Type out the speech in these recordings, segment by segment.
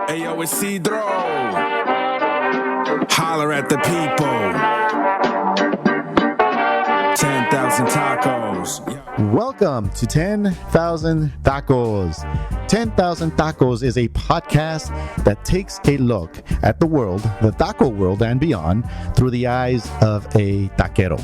Ayo, Isidro, holler at the people. 10,000 tacos. Welcome to 10,000 Tacos. 10,000 Tacos is a podcast that takes a look at the world, the taco world and beyond, through the eyes of a taquero.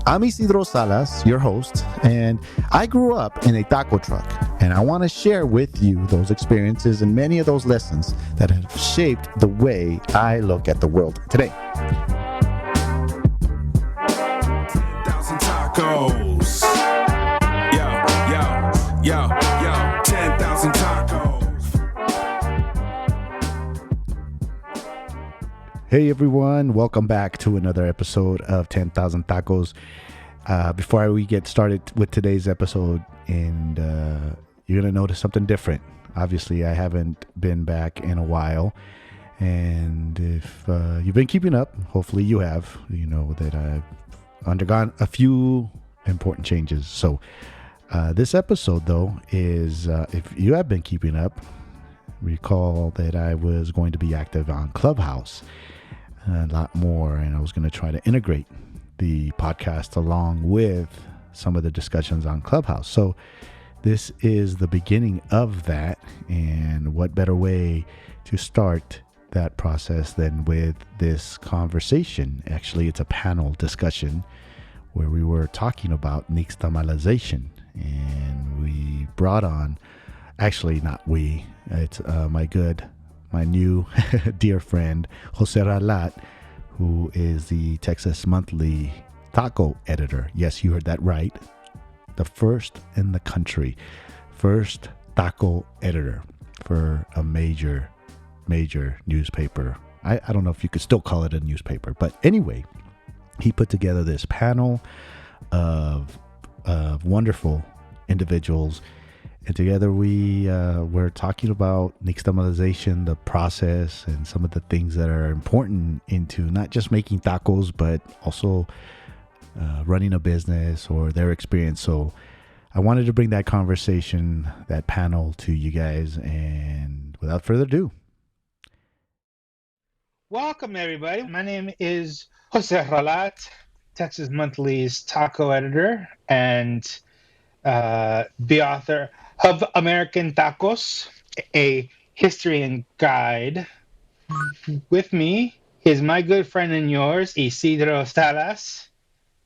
I'm Isidro Salas, your host, and I grew up in a taco truck, and I want to share with you those experiences and many of those lessons that have shaped the way I look at the world today. 10,000 tacos. Yo, 10,000 tacos. Hey everyone, welcome back to another episode of 10,000 Tacos. Before we get started with today's episode, and you're going to notice something different. Obviously, I haven't been back in a while, and if you've been keeping up, hopefully you have, you know that I've undergone a few important changes. So this episode, though, is, if you have been keeping up, recall that I was going to be active on Clubhouse a lot more, and I was going to try to integrate the podcast along with some of the discussions on Clubhouse. So this is the beginning of that, and what better way to start that process than with this conversation. Actually, it's a panel discussion where we were talking about Nixtamalization, and we brought on, actually not we, it's my new dear friend, José, who is the Texas Monthly taco editor. Yes, you heard that right. The first in the country, first taco editor for a major newspaper. I don't know if you could still call it a newspaper, but anyway, he put together this panel of wonderful individuals, and together we were talking about nixtamalization, the process, and some of the things that are important into not just making tacos, but also running a business or their experience. So I wanted to bring that conversation, that panel, to you guys, and without further ado. Welcome, everybody. My name is José Ralat, Texas Monthly's taco editor and the author of American Tacos, a history and guide. With me is my good friend and yours, Isidro Salas,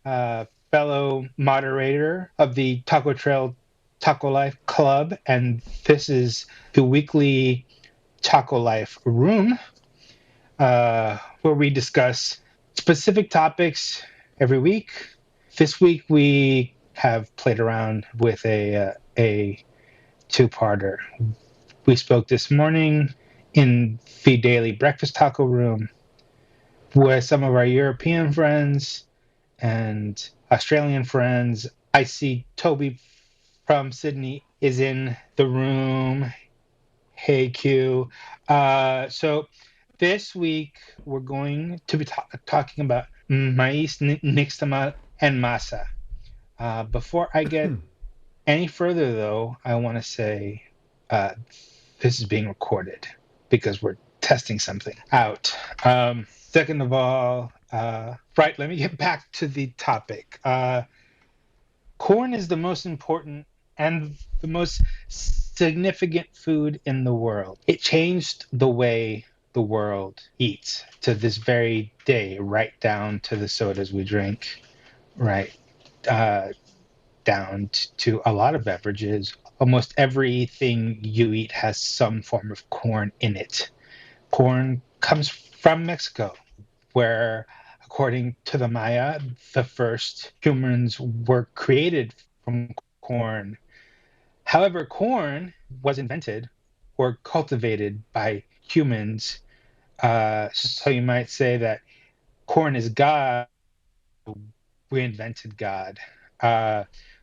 fellow moderator of the Taco Trail Taco Life Club, and this is the weekly Taco Life Room, where we discuss specific topics every week. This week we have played around with a two-parter. We spoke this morning in the daily breakfast taco room with some of our European friends and Australian friends. I see Toby from Sydney is in the room. Hey, Q. So this week we're going to be talking about maíz, nixtamal, and masa. Before I get any further, though, I want to say this is being recorded because we're testing something out. Second of all, right, let me get back to the topic. Corn is the most important and the most significant food in the world. It changed the way the world eats to this very day, right down to the sodas we drink, right down to a lot of beverages. Almost everything you eat has some form of corn in it. Corn comes from Mexico, where, according to the Maya, the first humans were created from corn. However, corn was invented or cultivated by humans. So you might say that corn is God. We invented God.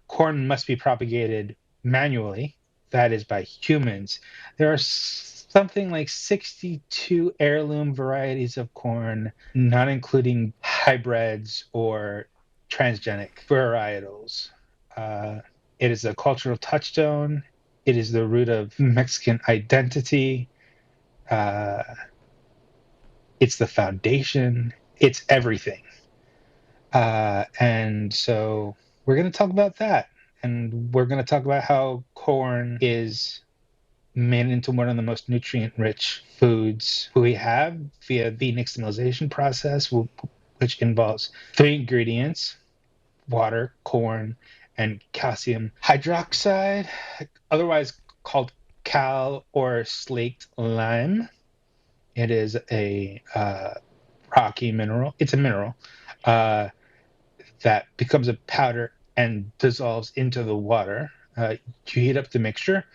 Corn must be propagated manually, that is by humans. There are something like 62 heirloom varieties of corn, not including hybrids or transgenic varietals. It is a cultural touchstone. It is the root of Mexican identity. Uh, it's the foundation. It's everything. And so we're going to talk about that. And we're going to talk about how corn is made into one of the most nutrient-rich foods we have via the nixtamalization process, which involves three ingredients: water, corn, and calcium hydroxide, otherwise called cal or slaked lime. It is a rocky mineral. It's a mineral that becomes a powder and dissolves into the water. You heat up the mixture.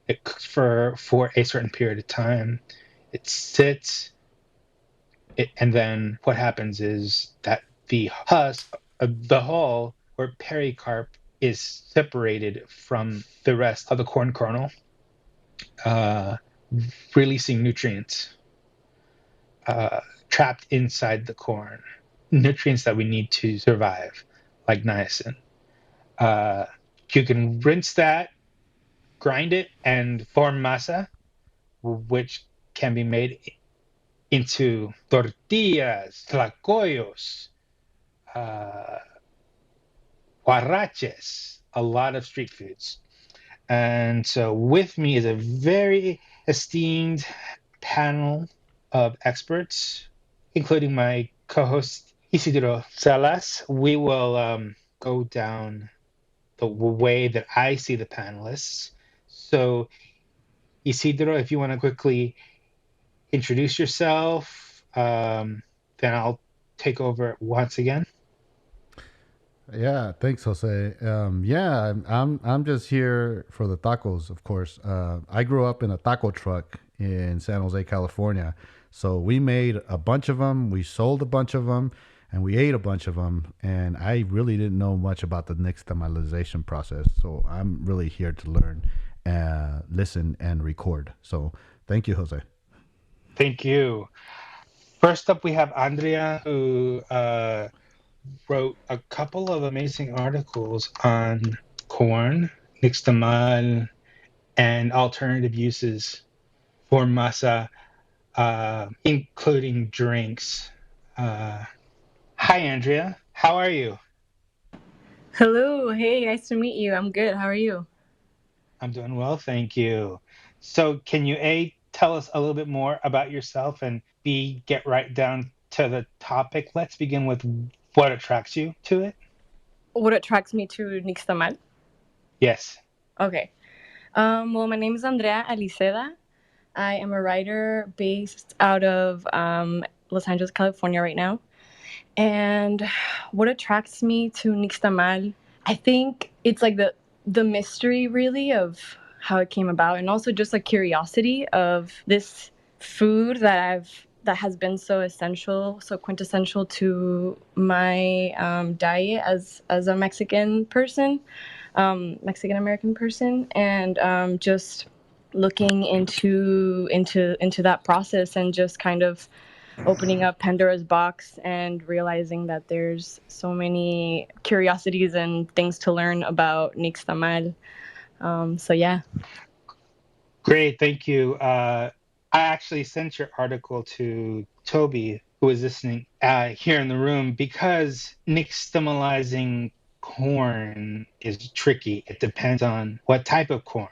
It cooks for a certain period of time. It sits, and then what happens is that the husk, the hull or pericarp, is separated from the rest of the corn kernel, releasing nutrients trapped inside the corn, nutrients that we need to survive, like niacin. You can rinse that, grind it, and form masa, which can be made into tortillas, tlacoyos, huaraches, a lot of street foods. And so with me is a very esteemed panel of experts, including my co-host Isidro Salas. We will go down the way that I see the panelists. So Isidro, if you want to quickly introduce yourself, then I'll take over once again. Yeah, thanks, Jose. Yeah, I'm just here for the tacos, of course. I grew up in a taco truck in San Jose, California. So we made a bunch of them, we sold a bunch of them, and we ate a bunch of them. And I really didn't know much about the nixtamalization process. So I'm really here to learn, listen, and record. So thank you, Jose. Thank you. First up, we have Andrea, who wrote a couple of amazing articles on corn, nixtamal, and alternative uses for masa, including drinks. Hi, Andrea. How are you? Hello. Hey, nice to meet you. I'm good. How are you? I'm doing well, thank you. So, can you A, tell us a little bit more about yourself, and B, get right down to the topic? Let's begin with what attracts you to it. What attracts me to Nixtamal? Yes. Okay. Well, my name is Andrea Aliseda. I am a writer based out of Los Angeles, California right now. And what attracts me to Nixtamal, I think it's like the mystery really of how it came about, and also just a curiosity of this food that has been so essential, so quintessential to my diet as a Mexican person, Mexican American person, and just looking into that process and just kind of opening up Pandora's box and realizing that there's so many curiosities and things to learn about Nixtamal. So yeah. Great, thank you. I actually sent your article to Toby, who is listening here in the room, because nixtamalizing corn is tricky. It depends on what type of corn,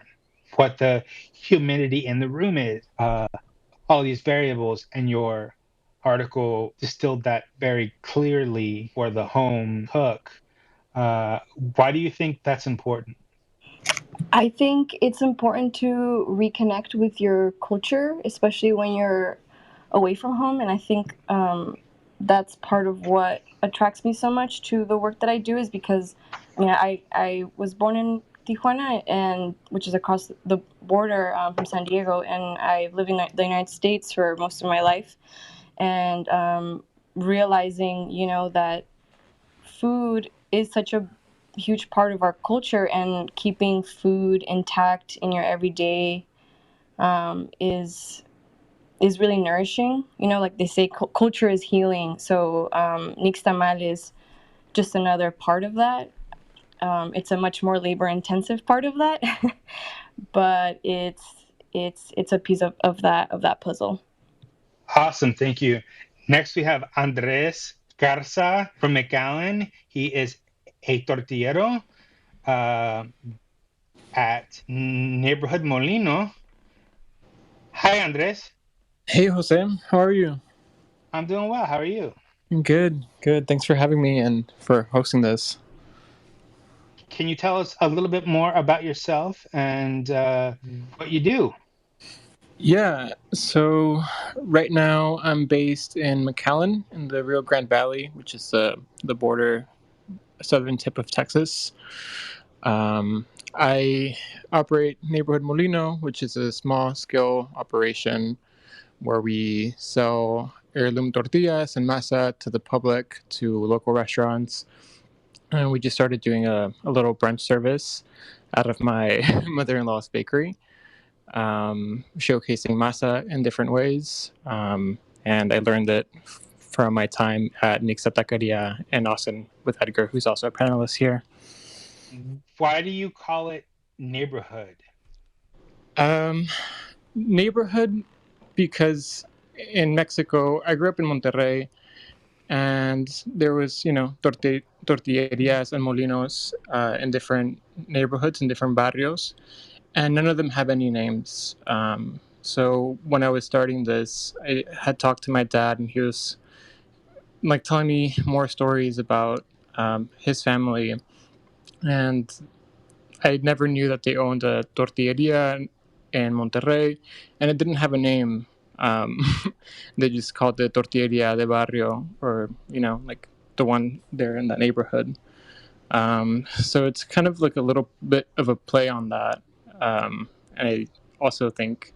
what the humidity in the room is, all these variables, and your article distilled that very clearly for the home cook. Why do you think that's important? I think it's important to reconnect with your culture, especially when you're away from home. And I think that's part of what attracts me so much to the work that I do, is because I was born in Tijuana, and which is across the border from San Diego, and I lived in the United States for most of my life. And realizing, that food is such a huge part of our culture, and keeping food intact in your everyday is really nourishing. Like they say, culture is healing. So Nixtamal is just another part of that. It's a much more labor intensive part of that, but it's a piece of that puzzle. Awesome, thank you. Next, we have Andres Garza from McAllen. He is a tortillero at Neighborhood Molino. Hi, Andres. Hey, Jose. How are you? I'm doing well. How are you? Good, good. Thanks for having me and for hosting this. Can you tell us a little bit more about yourself and what you do? Yeah, so right now I'm based in McAllen in the Rio Grande Valley, which is the border southern tip of Texas. I operate Neighborhood Molino, which is a small scale operation where we sell heirloom tortillas and masa to the public, to local restaurants. And we just started doing a little brunch service out of my mother-in-law's bakery, showcasing masa in different ways. And I learned it from my time at Nixta Taqueria and Austin with Edgar, who's also a panelist here. Why do you call it neighborhood? Neighborhood, because in Mexico, I grew up in Monterrey, and there was, tortillerias and molinos in different neighborhoods, in different barrios, and none of them have any names. So when I was starting this, I had talked to my dad, and he was like telling me more stories about his family, and I never knew that they owned a tortilleria in Monterrey, and it didn't have a name. They just called it Tortilleria de Barrio, or like the one there in that neighborhood. So it's kind of like a little bit of a play on that. And I also think,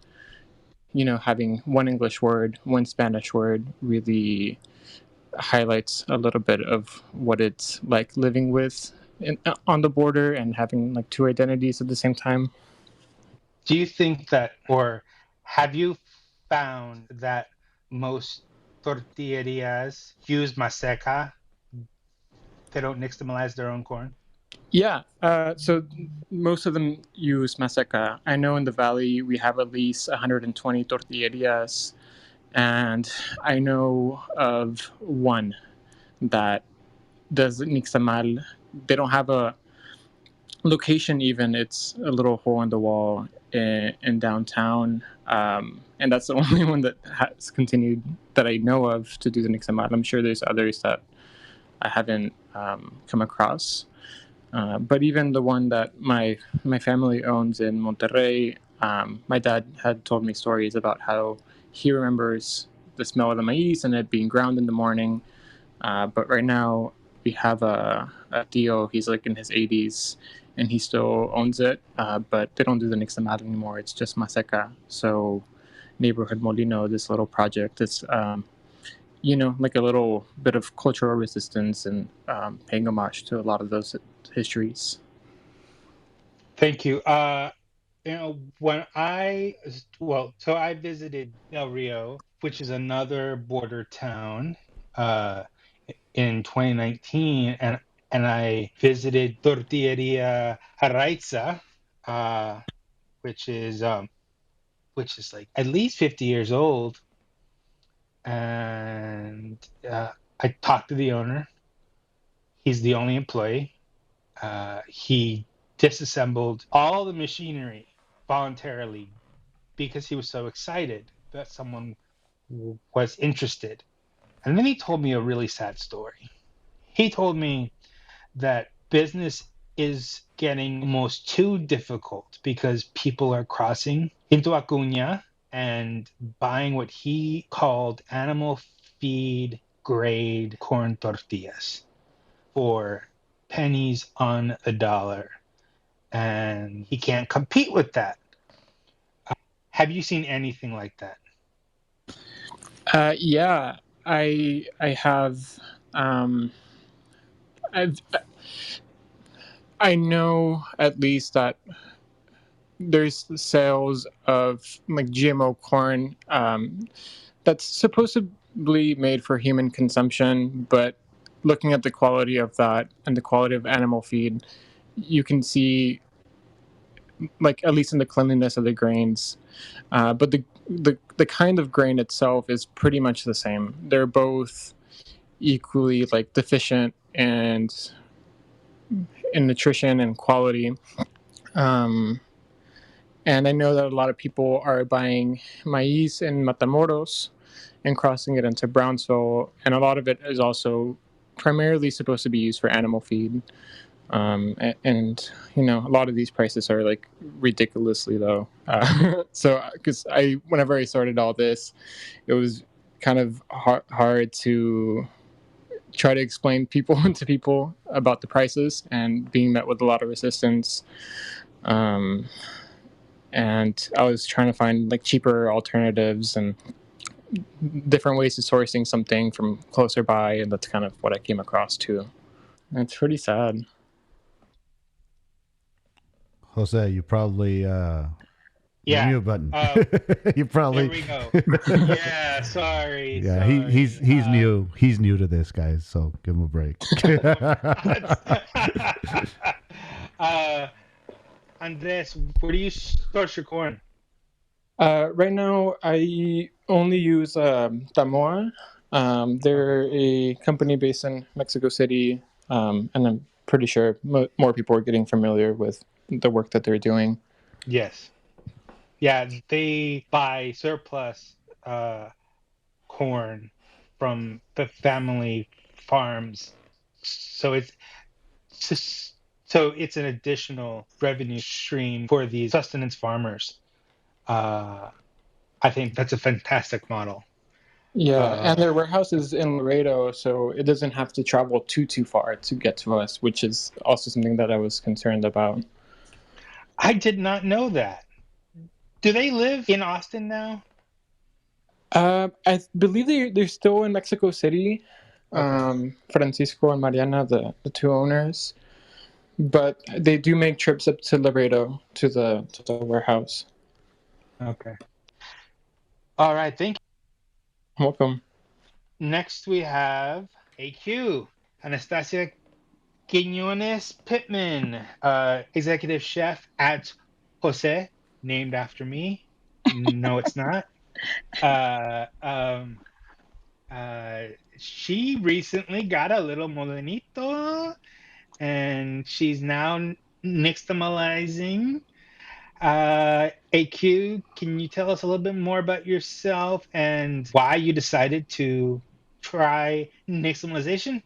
having one English word, one Spanish word really highlights a little bit of what it's like living on the border and having like two identities at the same time. Do you think that, or have you found that most tortillerias use maseca? They don't nixtamalize their own corn? Yeah, so most of them use maseca. I know in the valley we have at least 120 tortillerias, and I know of one that does nixtamal. They don't have a location even. It's a little hole in the wall in downtown, and that's the only one that has continued that I know of to do the nixtamal. I'm sure there's others that I haven't come across. But even the one that my family owns in Monterrey, my dad had told me stories about how he remembers the smell of the maize and it being ground in the morning. But right now we have a tío, he's like in his 80s, and he still owns it, but they don't do the nixtamal anymore. It's just maseca. So Neighborhood Molino, this little project, it's like a little bit of cultural resistance and paying homage to a lot of those histories. Thank you. When I visited Del Rio, which is another border town, in 2019, and I visited Tortilleria Haraiza, which is like at least 50 years old, and I talked to the owner. He's the only employee. He disassembled all the machinery voluntarily because he was so excited that someone was interested. And then he told me a really sad story. He told me that business is getting almost too difficult because people are crossing into Acuña and buying what he called animal feed grade corn tortillas for pennies on the dollar. And he can't compete with that. Have you seen anything like that? Yeah, I have. I know at least that there's sales of like GMO corn that's supposedly made for human consumption, but looking at the quality of that and the quality of animal feed, you can see like at least in the cleanliness of the grains. But the kind of grain itself is pretty much the same. They're both equally like deficient and in nutrition and quality. And I know that a lot of people are buying maize in Matamoros and crossing it into Brownsville, and a lot of it is also primarily supposed to be used for animal feed. And you know, a lot of these prices are like ridiculously low. So because whenever I started all this, it was kind of hard to try to explain to people about the prices, and being met with a lot of resistance. And I was trying to find like cheaper alternatives and different ways of sourcing something from closer by, and that's kind of what I came across too. And it's pretty sad. Jose, you probably your mute button. You probably. There we go. Yeah, sorry. Yeah, sorry. he's new. He's new to this, guys. So give him a break. Andres, where do you source your corn? Right now, I only use Tatemó. They're a company based in Mexico City, and I'm pretty sure more people are getting familiar with the work that they're doing. Yes. Yeah, they buy surplus corn from the family farms, so it's an additional revenue stream for these sustenance farmers. I think that's a fantastic model. Yeah, and their warehouse is in Laredo, so it doesn't have to travel too far to get to us, which is also something that I was concerned about. I did not know that. Do they live in Austin now? I believe they're still in Mexico City. Okay. Francisco and Mariana, the two owners, but they do make trips up to Laredo to the warehouse. Okay. All right. Thank you. Welcome. Next we have AQ, Anastacia Quiñones-Pittman, executive chef at José, named after me. No, it's not. She recently got a little molinito, and she's now nixtamalizing. AQ, can you tell us a little bit more about yourself and why you decided to try nixtamalization?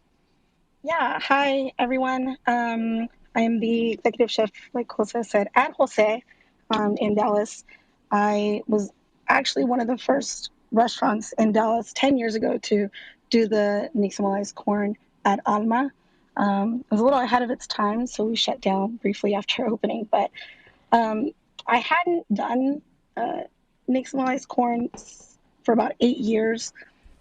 Yeah, hi everyone. I am the executive chef, like Jose said, at Jose in Dallas. I was actually one of the first restaurants in Dallas 10 years ago to do the nixtamalized corn at Alma. It was a little ahead of its time, so we shut down briefly after opening, but I hadn't done nixtamalized corn for about 8 years.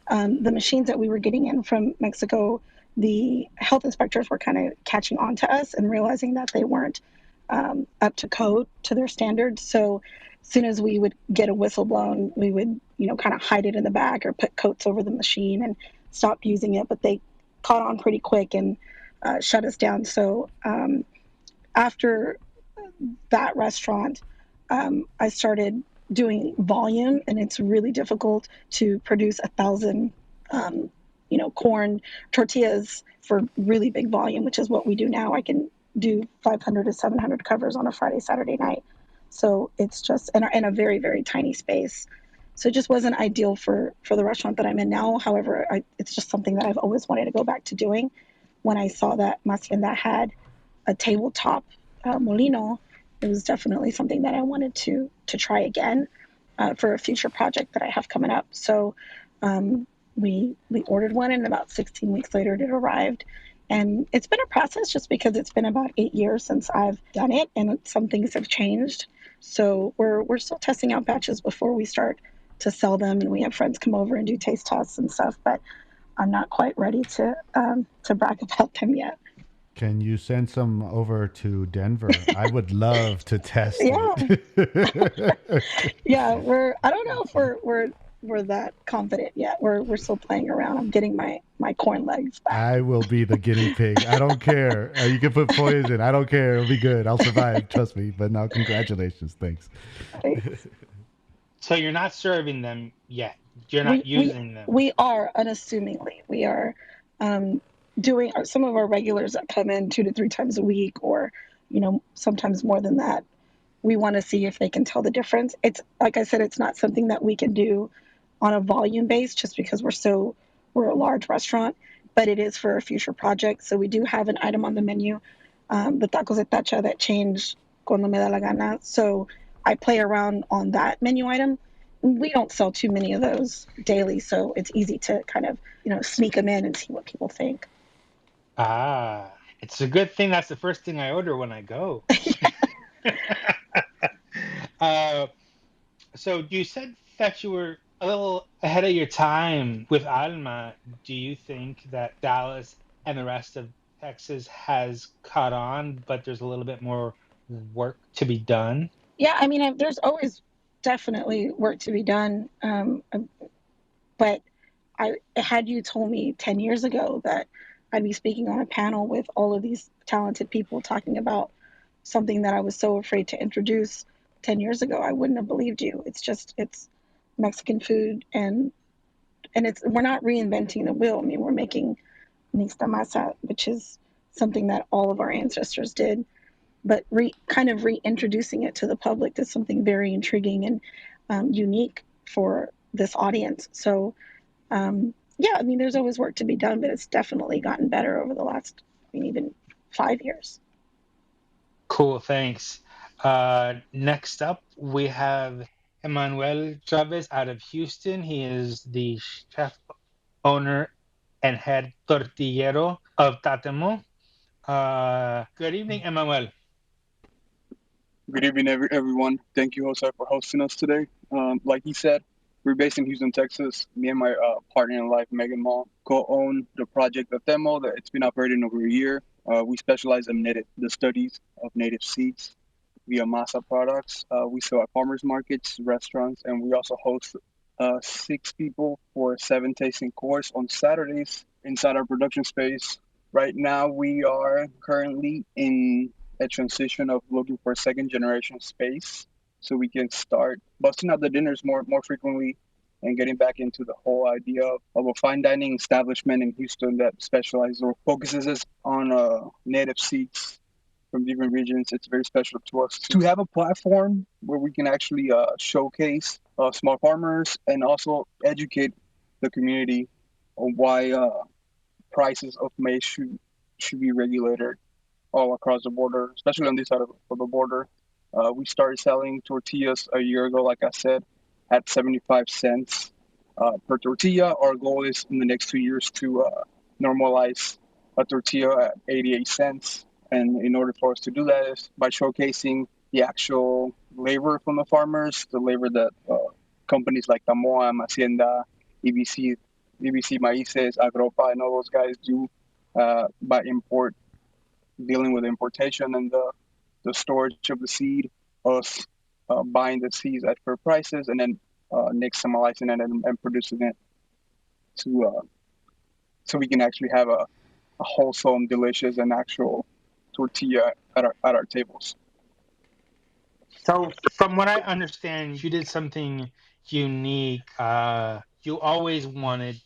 The machines that we were getting in from Mexico, the health inspectors were kind of catching on to us and realizing that they weren't up to code to their standards. So as soon as we would get a whistle blown, we would, kind of hide it in the back or put coats over the machine and stop using it. But they caught on pretty quick and shut us down. So after that restaurant, I started doing volume, and it's really difficult to produce 1,000 corn tortillas for really big volume, which is what we do now. I can do 500 to 700 covers on a Friday, Saturday night. So it's just in a very, very tiny space. So it just wasn't ideal for the restaurant that I'm in now. However, it's just something that I've always wanted to go back to doing. When I saw that Hacienda had a tabletop molino, it was definitely something that I wanted to try again for a future project that I have coming up. So we ordered one, and about 16 weeks later it arrived. And it's been a process just because it's been about 8 years since I've done it, and some things have changed. So we're still testing out batches before we start to sell them, and we have friends come over and do taste tests and stuff, but I'm not quite ready to brag about them yet. Can you send some over to Denver? I would love to test it. Yeah, yeah, I don't know if we're we're that confident yet. We're still playing around. I'm getting my corn legs back. I will be the guinea pig. I don't care. You can put poison. I don't care. It'll be good. I'll survive. Trust me. But now, congratulations. Thanks. So you're not serving them yet. You're not using them. We are unassumingly. We are doing some of our regulars that come in 2 to 3 times a week, or sometimes more than that. We want to see if they can tell the difference. It's like I said, it's not something that we can do on a volume base just because we're a large restaurant, but it is for a future project. So we do have an item on the menu, the tacos de tacha that change cuando me da la gana. So I play around on that menu item. We don't sell too many of those daily, so it's easy to kind of sneak them in and see what people think. It's a good thing that's the first thing I order when I go. So you said that you were a little ahead of your time with Alma. Do you think that Dallas and the rest of Texas has caught on, but there's a little bit more work to be done? Yeah, I mean, there's always definitely work to be done. But had you told me 10 years ago that I'd be speaking on a panel with all of these talented people talking about something that I was so afraid to introduce 10 years ago, I wouldn't have believed you. It's Mexican food, and we're not reinventing the wheel. I mean, we're making Nixtamasa, which is something that all of our ancestors did, but kind of reintroducing it to the public is something very intriguing and unique for this audience. So, yeah, I mean, there's always work to be done, but it's definitely gotten better over the last, even 5 years. Cool, thanks. Next up, we have Emmanuel Chavez out of Houston. He is the chef, owner, and head tortillero of Tatemó. Good evening, Emmanuel. Good evening, everyone. Thank you, Jose, for hosting us today. Like he said, we're based in Houston, Texas. Me and my partner in life, Megan Mall, co-own the project Tatemó. That it's been operating over a year. We specialize in the studies of native seeds via masa products. We sell at farmers markets, restaurants, and we also host 6 people for a 7 tasting course on Saturdays inside our production space. Right now, we are currently in a transition of looking for a second generation space so we can start busting out the dinners more frequently and getting back into the whole idea of a fine dining establishment in Houston that specializes or focuses on native seeds from different regions. It's very special to us to have a platform where we can actually showcase small farmers and also educate the community on why prices of maize should be regulated all across the border, especially on this side of the border. We started selling tortillas a year ago, like I said, at 75 cents per tortilla. Our goal is in the next 2 years to normalize a tortilla at 88 cents. And in order for us to do that is by showcasing the actual labor from the farmers, the labor that companies like Tatemó, Hacienda, EBC Maíces, Agropa, and all those guys do by dealing with importation and the storage of the seed, us buying the seeds at fair prices, and then nixtamalizing it and producing it so we can actually have a wholesome, delicious, and actual tortilla at our tables. So, from what I understand, you did something unique. You always wanted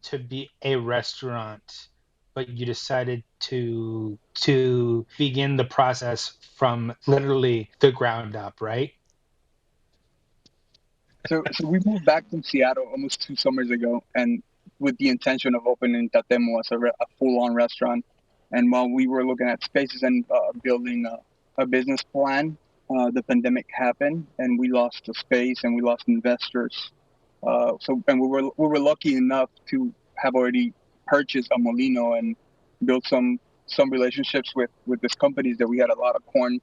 to be a restaurant, but you decided to begin the process from literally the ground up, right? So we moved back from Seattle almost 2 summers ago, and with the intention of opening Tatemó as a full-on restaurant. And while we were looking at spaces and building a business plan, the pandemic happened, and we lost the space and we lost investors. And we were lucky enough to have already purchased a molino and built some relationships with these companies that we had a lot of corn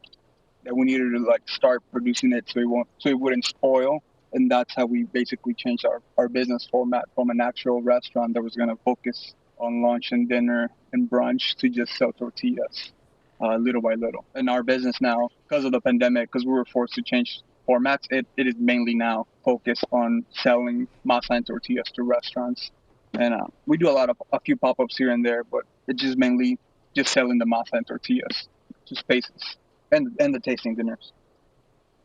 that we needed to start producing it so it wouldn't spoil. And that's how we basically changed our business format from an actual restaurant that was going to focus on lunch and dinner and brunch to just sell tortillas little by little. And our business now, because of the pandemic, because we were forced to change formats. It is mainly now focused on selling masa and tortillas to restaurants. And we do a few pop-ups here and there, but it's just mainly just selling the masa and tortillas to spaces and the tasting dinners.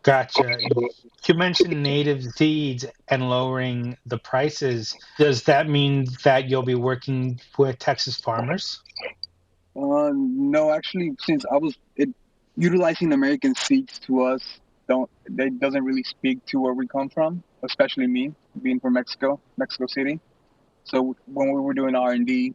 Gotcha. You mentioned native seeds and lowering the prices. Does that mean that you'll be working with Texas farmers? No, actually, since utilizing American seeds to us, doesn't really speak to where we come from, especially me being from Mexico City. So when we were doing R&D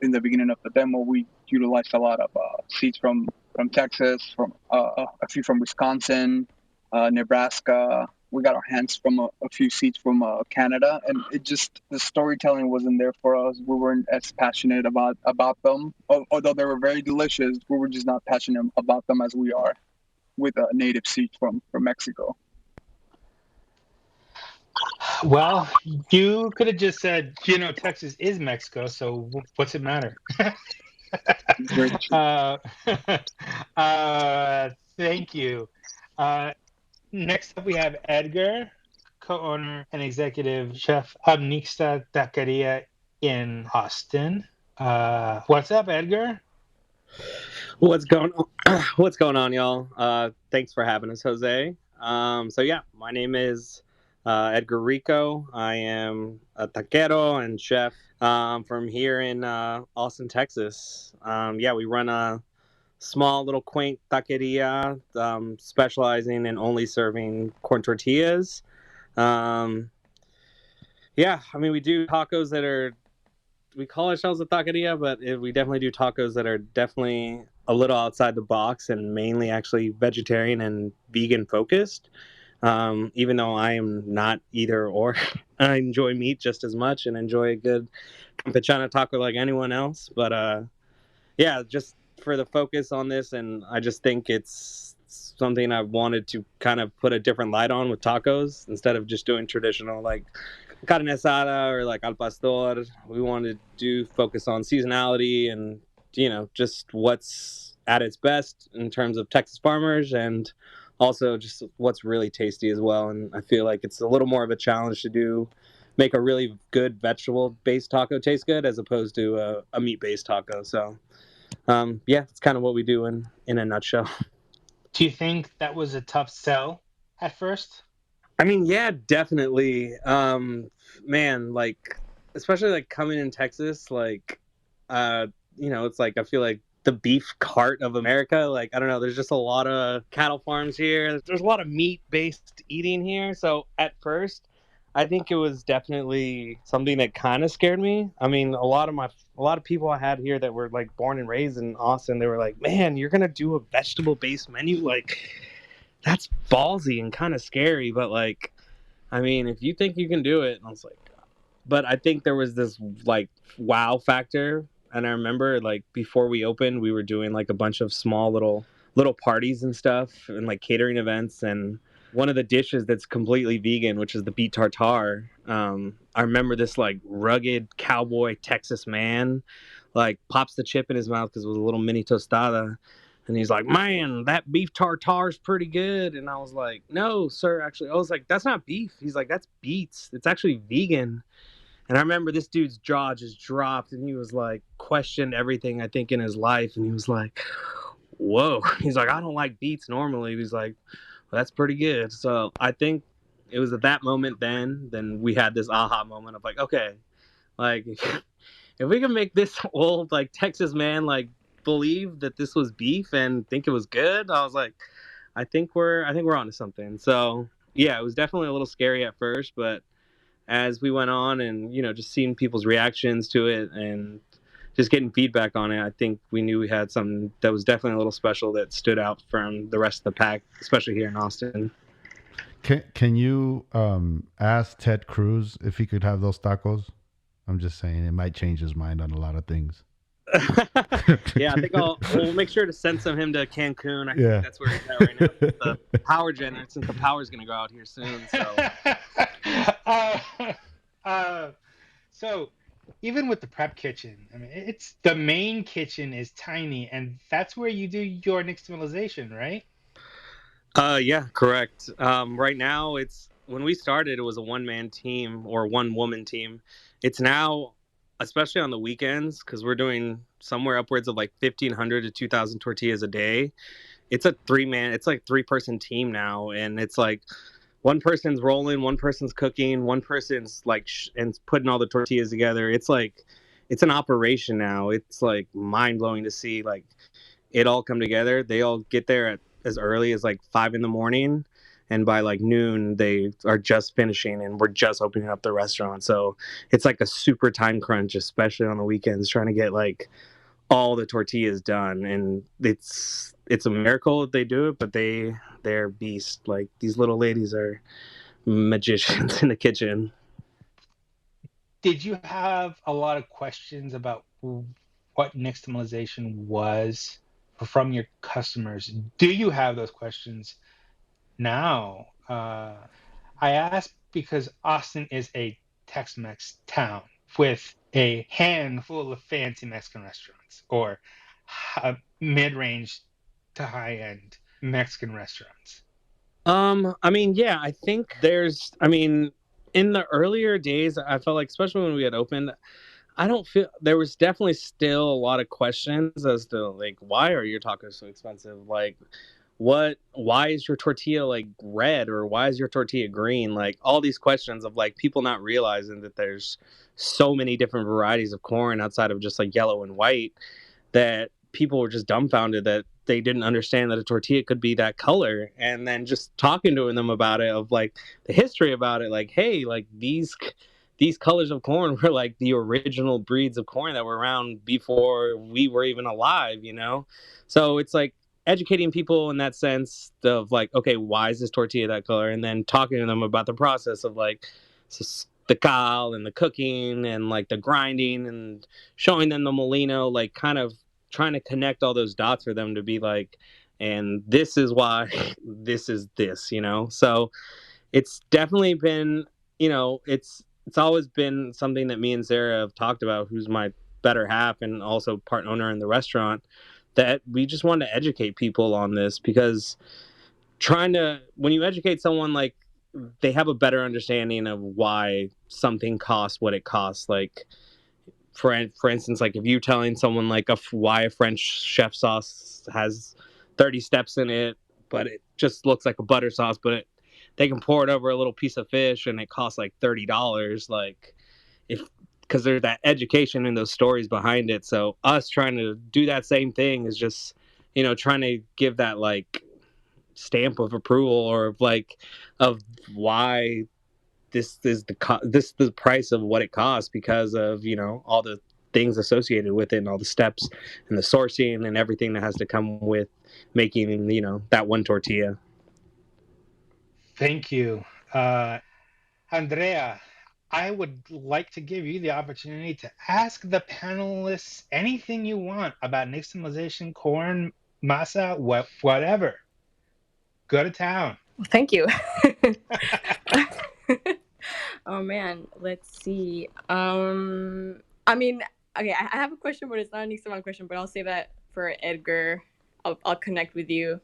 in the beginning of the demo, we utilized a lot of seeds from Texas, from a few from Wisconsin, Nebraska. We got our hands from a few seeds from Canada, and the storytelling wasn't there for us. We weren't as passionate about them, although they were very delicious. We were just not passionate about them as we are with native seeds from Mexico. Well, you could have just said, Texas is Mexico, so what's it matter? Thank you. Next up, we have Edgar, co-owner and executive chef of Nixta Taqueria in Austin. What's up, Edgar? What's going on? What's going on, y'all? Thanks for having us, Jose. My name is Edgar Rico. I am a taquero and chef from here in Austin, Texas. We run a small little quaint taqueria specializing in only serving corn tortillas. We do tacos we call ourselves a taqueria, but we definitely do tacos that are definitely a little outside the box and mainly actually vegetarian and vegan focused. Even though I am not either or. I enjoy meat just as much and enjoy a good campechana taco like anyone else. But just for the focus on this, and I just think it's something I wanted to kind of put a different light on with tacos instead of just doing traditional like carne asada or like al pastor. We wanted to focus on seasonality and just what's at its best in terms of Texas farmers, and also just what's really tasty as well. And I feel like it's a little more of a challenge to make a really good vegetable based taco taste good as opposed to a meat based taco. So that's kind of what we do in a nutshell. Do you think that was a tough sell at first? I mean, yeah, definitely. Man, like, especially like coming in Texas, like, it's like, I feel like the beef cart of America. Like, I don't know, there's just a lot of cattle farms here. There's a lot of meat based eating here. So at first, I think it was definitely something that kind of scared me. I mean, a lot of people I had here that were like born and raised in Austin, they were like, man, you're going to do a vegetable based menu? Like, that's ballsy and kind of scary. But like, I mean, if you think you can do it, and I was like, but I think there was this like wow factor. And I remember like before we opened, we were doing like a bunch of small little parties and stuff and like catering events. And one of the dishes that's completely vegan, which is the beet tartare. I remember this like rugged cowboy Texas man like pops the chip in his mouth because it was a little mini tostada. And he's like, man, that beef tartare is pretty good. And I was like, no, sir, actually. I was like, that's not beef. He's like, that's beets. It's actually vegan. And I remember this dude's jaw just dropped and he was like, questioned everything I think in his life. And he was like, whoa. He's like, I don't like beets normally. He's like, well, that's pretty good. So I think it was at that moment then we had this aha moment of like, okay, like if we can make this old like Texas man like believe that this was beef and think it was good, I was like, I think we're onto something. So yeah, it was definitely a little scary at first, but as we went on and just seeing people's reactions to it and just getting feedback on it, I think we knew we had something that was definitely a little special that stood out from the rest of the pack, especially here in Austin. Can you ask Ted Cruz if he could have those tacos? I'm just saying it might change his mind on a lot of things. Yeah, I think we'll make sure to send him to Cancun. I think that's where he's at right now. The power gen, since the power's going to go out here soon. So even with the prep kitchen, I mean, it's the main kitchen is tiny, and that's where you do your nixtamalization, right? Yeah, correct. Right now, it's when we started, it was a one-man team or one-woman team. It's now, especially on the weekends, because we're doing somewhere upwards of like 1,500 to 2,000 tortillas a day. It's a three-man, it's like three-person team now, and it's like one person's rolling, one person's cooking, one person's like and putting all the tortillas together. It's like it's an operation now. It's like mind-blowing to see like it all come together. They all get there at as early as like 5 in the morning, and by like noon they are just finishing, and we're just opening up the restaurant. So it's like a super time crunch, especially on the weekends, trying to get like all the tortillas done. And it's a miracle that they do it, but they're beasts. Like these little ladies are magicians in the kitchen. Did you have a lot of questions about what nixtamalization was from your customers? Do you have those questions now? I ask because Austin is a Tex-Mex town with a handful of fancy Mexican restaurants, or mid-range to high-end Mexican restaurants. I mean, yeah, I think I mean, in the earlier days, I felt like, especially when we had opened, I don't feel there was definitely still a lot of questions as to like, why are your tacos so expensive? Like, why is your tortilla like red, or why is your tortilla green? Like all these questions of like people not realizing that there's so many different varieties of corn outside of just like yellow and white, that people were just dumbfounded that they didn't understand that a tortilla could be that color. And then just talking to them about it, of like the history about it, like, hey, like these colors of corn were like the original breeds of corn that were around before we were even alive. So it's like educating people in that sense of like, okay, why is this tortilla that color? And then talking to them about the process of like the cal and the cooking and like the grinding, and showing them the molino, like kind of trying to connect all those dots for them to be like, and this is why this is this. So it's definitely been, it's always been something that me and Sarah have talked about, who's my better half and also part owner in the restaurant, that we just want to educate people on this, because when you educate someone, like they have a better understanding of why something costs what it costs. Like for instance, like if you're telling someone like why a French chef sauce has 30 steps in it, but it just looks like a butter sauce, but they can pour it over a little piece of fish and it costs like $30. Like if because there's that education and those stories behind it. So us trying to do that same thing is just trying to give that like stamp of approval, or of why this is this is the price of what it costs, because of all the things associated with it, and all the steps and the sourcing and everything that has to come with making that one tortilla. Thank you. Andrea, I would like to give you the opportunity to ask the panelists anything you want about nixtamalization, corn, masa, whatever. Go to town. Well, thank you. Oh man, let's see. I mean, okay, I have a question, but it's not a Nixtamalization question, but I'll say that for Edgar. I'll connect with you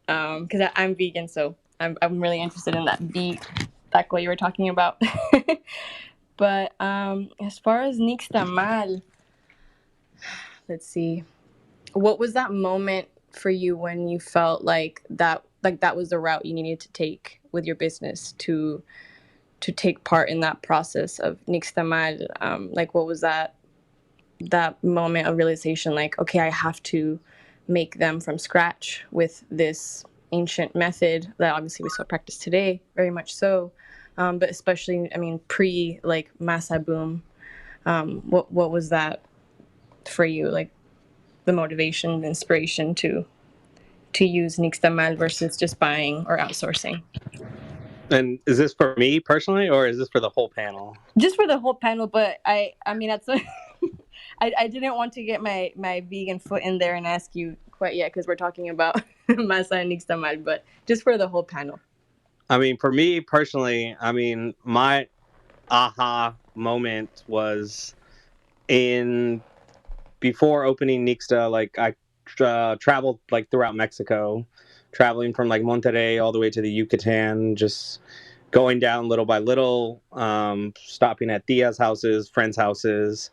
because I'm vegan, so I'm really interested in that beet taco you were talking about. But as far as Nixtamal, let's see, what was that moment for you when you felt like that was the route you needed to take with your business to take part in that process of Nixtamal? Like, what was that moment of realization? Like, okay, I have to make them from scratch with this ancient method that obviously we still practice today, very much so. But especially, I mean, pre like masa boom, what was that for you? Like the motivation, the inspiration to use Nixtamal versus just buying or outsourcing? And is this for me personally, or is this for the whole panel? Just for the whole panel, but I mean that's I didn't want to get my vegan foot in there and ask you quite yet, because we're talking about masa and Nixtamal, but just for the whole panel. I mean, for me personally, I mean, my aha moment was before opening Nixta. Like I traveled like throughout Mexico traveling from like Monterrey all the way to the Yucatan, just going down little by little, stopping at tias houses, friends' houses,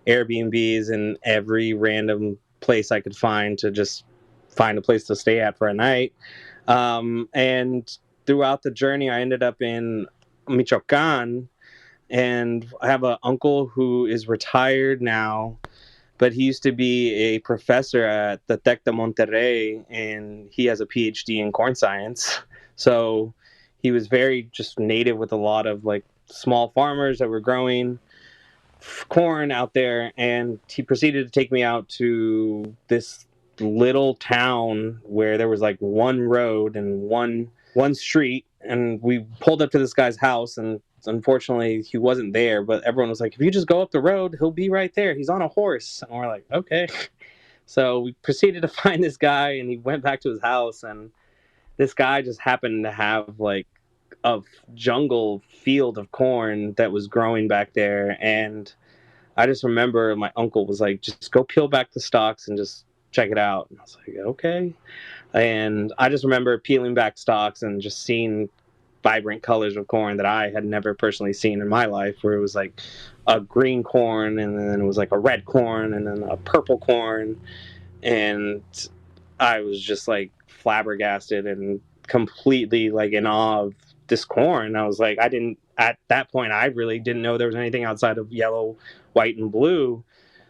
Airbnbs, and every random place I could find to just find a place to stay at for a night. And throughout the journey, I ended up in Michoacan, and I have an uncle who is retired now, but he used to be a professor at the Tec de Monterrey, and he has a PhD in corn science. So he was very just native with a lot of like small farmers that were growing corn out there, and he proceeded to take me out to this little town where there was like one road and one street, and we pulled up to this guy's house, and unfortunately he wasn't there, but everyone was like, if you just go up the road, he'll be right there, he's on a horse. And we're like, okay. So we proceeded to find this guy, and he went back to his house, and this guy just happened to have like a jungle field of corn that was growing back there. And I just remember my uncle was like, just go peel back the stalks and just check it out. And I was like, okay. And I just remember peeling back stalks and just seeing vibrant colors of corn that I had never personally seen in my life, where it was like a green corn, and then it was like a red corn, and then a purple corn. And I was just like flabbergasted and completely like in awe of this corn. I was like, at that point, I really didn't know there was anything outside of yellow, white, and blue.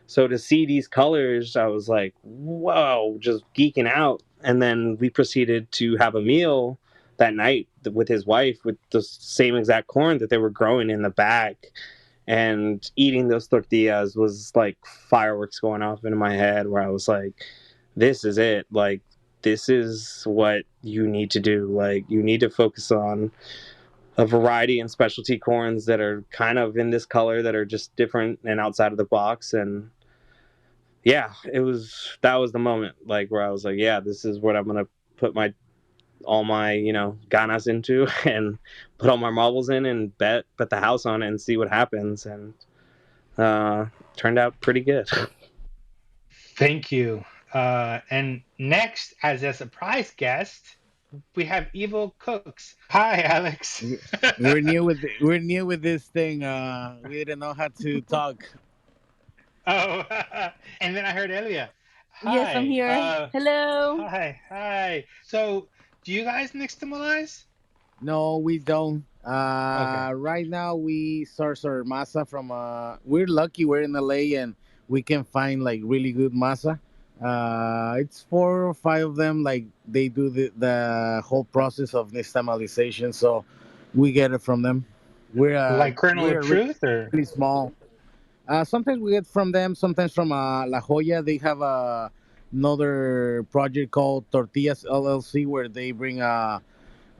So to see these colors, I was like, whoa, just geeking out. And then we proceeded to have a meal that night with his wife with the same exact corn that they were growing in the back. And eating those tortillas was like fireworks going off into my head, where I was like, this is it. Like, this is what you need to do. Like, you need to focus on a variety and specialty corns that are kind of in this color, that are just different and outside of the box. And yeah, that was the moment, like, where I was like, yeah, this is what I'm gonna put all my ganas into, and put all my marbles in, and bet the house on it and see what happens. And turned out pretty good. Thank you. And next, as a surprise guest, we have Evil Cooks. Hi, Alex. We're new with this thing. We didn't know how to talk. Oh, and then I heard Elvia. Hi. Yes, I'm here. Hello. Hi. So, do you guys nixtamalize? No, we don't. Okay. Right now we source our masa from. We're lucky. We're in LA, and we can find like really good masa. It's 4 or 5 of them. Like they do the whole process of nixtamalization, so we get it from them. Like Kernel of Truth, or really small. Sometimes we get from them. Sometimes from La Jolla. They have another project called Tortillas LLC, where they bring a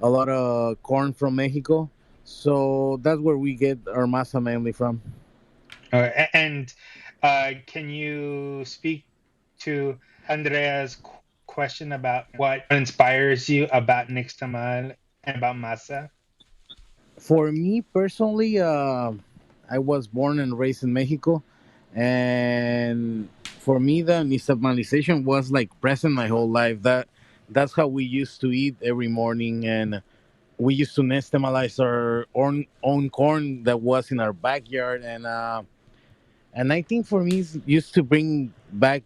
lot of corn from Mexico. So that's where we get our masa mainly from. And can you speak to Andrea's question about what inspires you about nixtamal and about masa? For me personally, I was born and raised in Mexico, and for me, the nixtamalization was like present my whole life. That's how we used to eat every morning, and we used to nixtamalize our own corn that was in our backyard, and I think for me, it used to bring back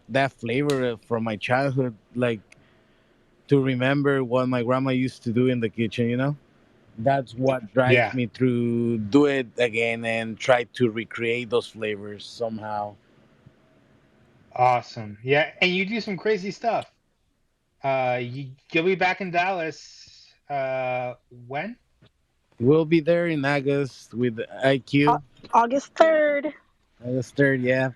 that flavor from my childhood, like to remember what my grandma used to do in the kitchen. That's what drives me to do it again and try to recreate those flavors somehow. Awesome. Yeah, and you do some crazy stuff. You'll be back in Dallas when? We'll be there in August with IQ. August 3rd. August 3rd, yeah.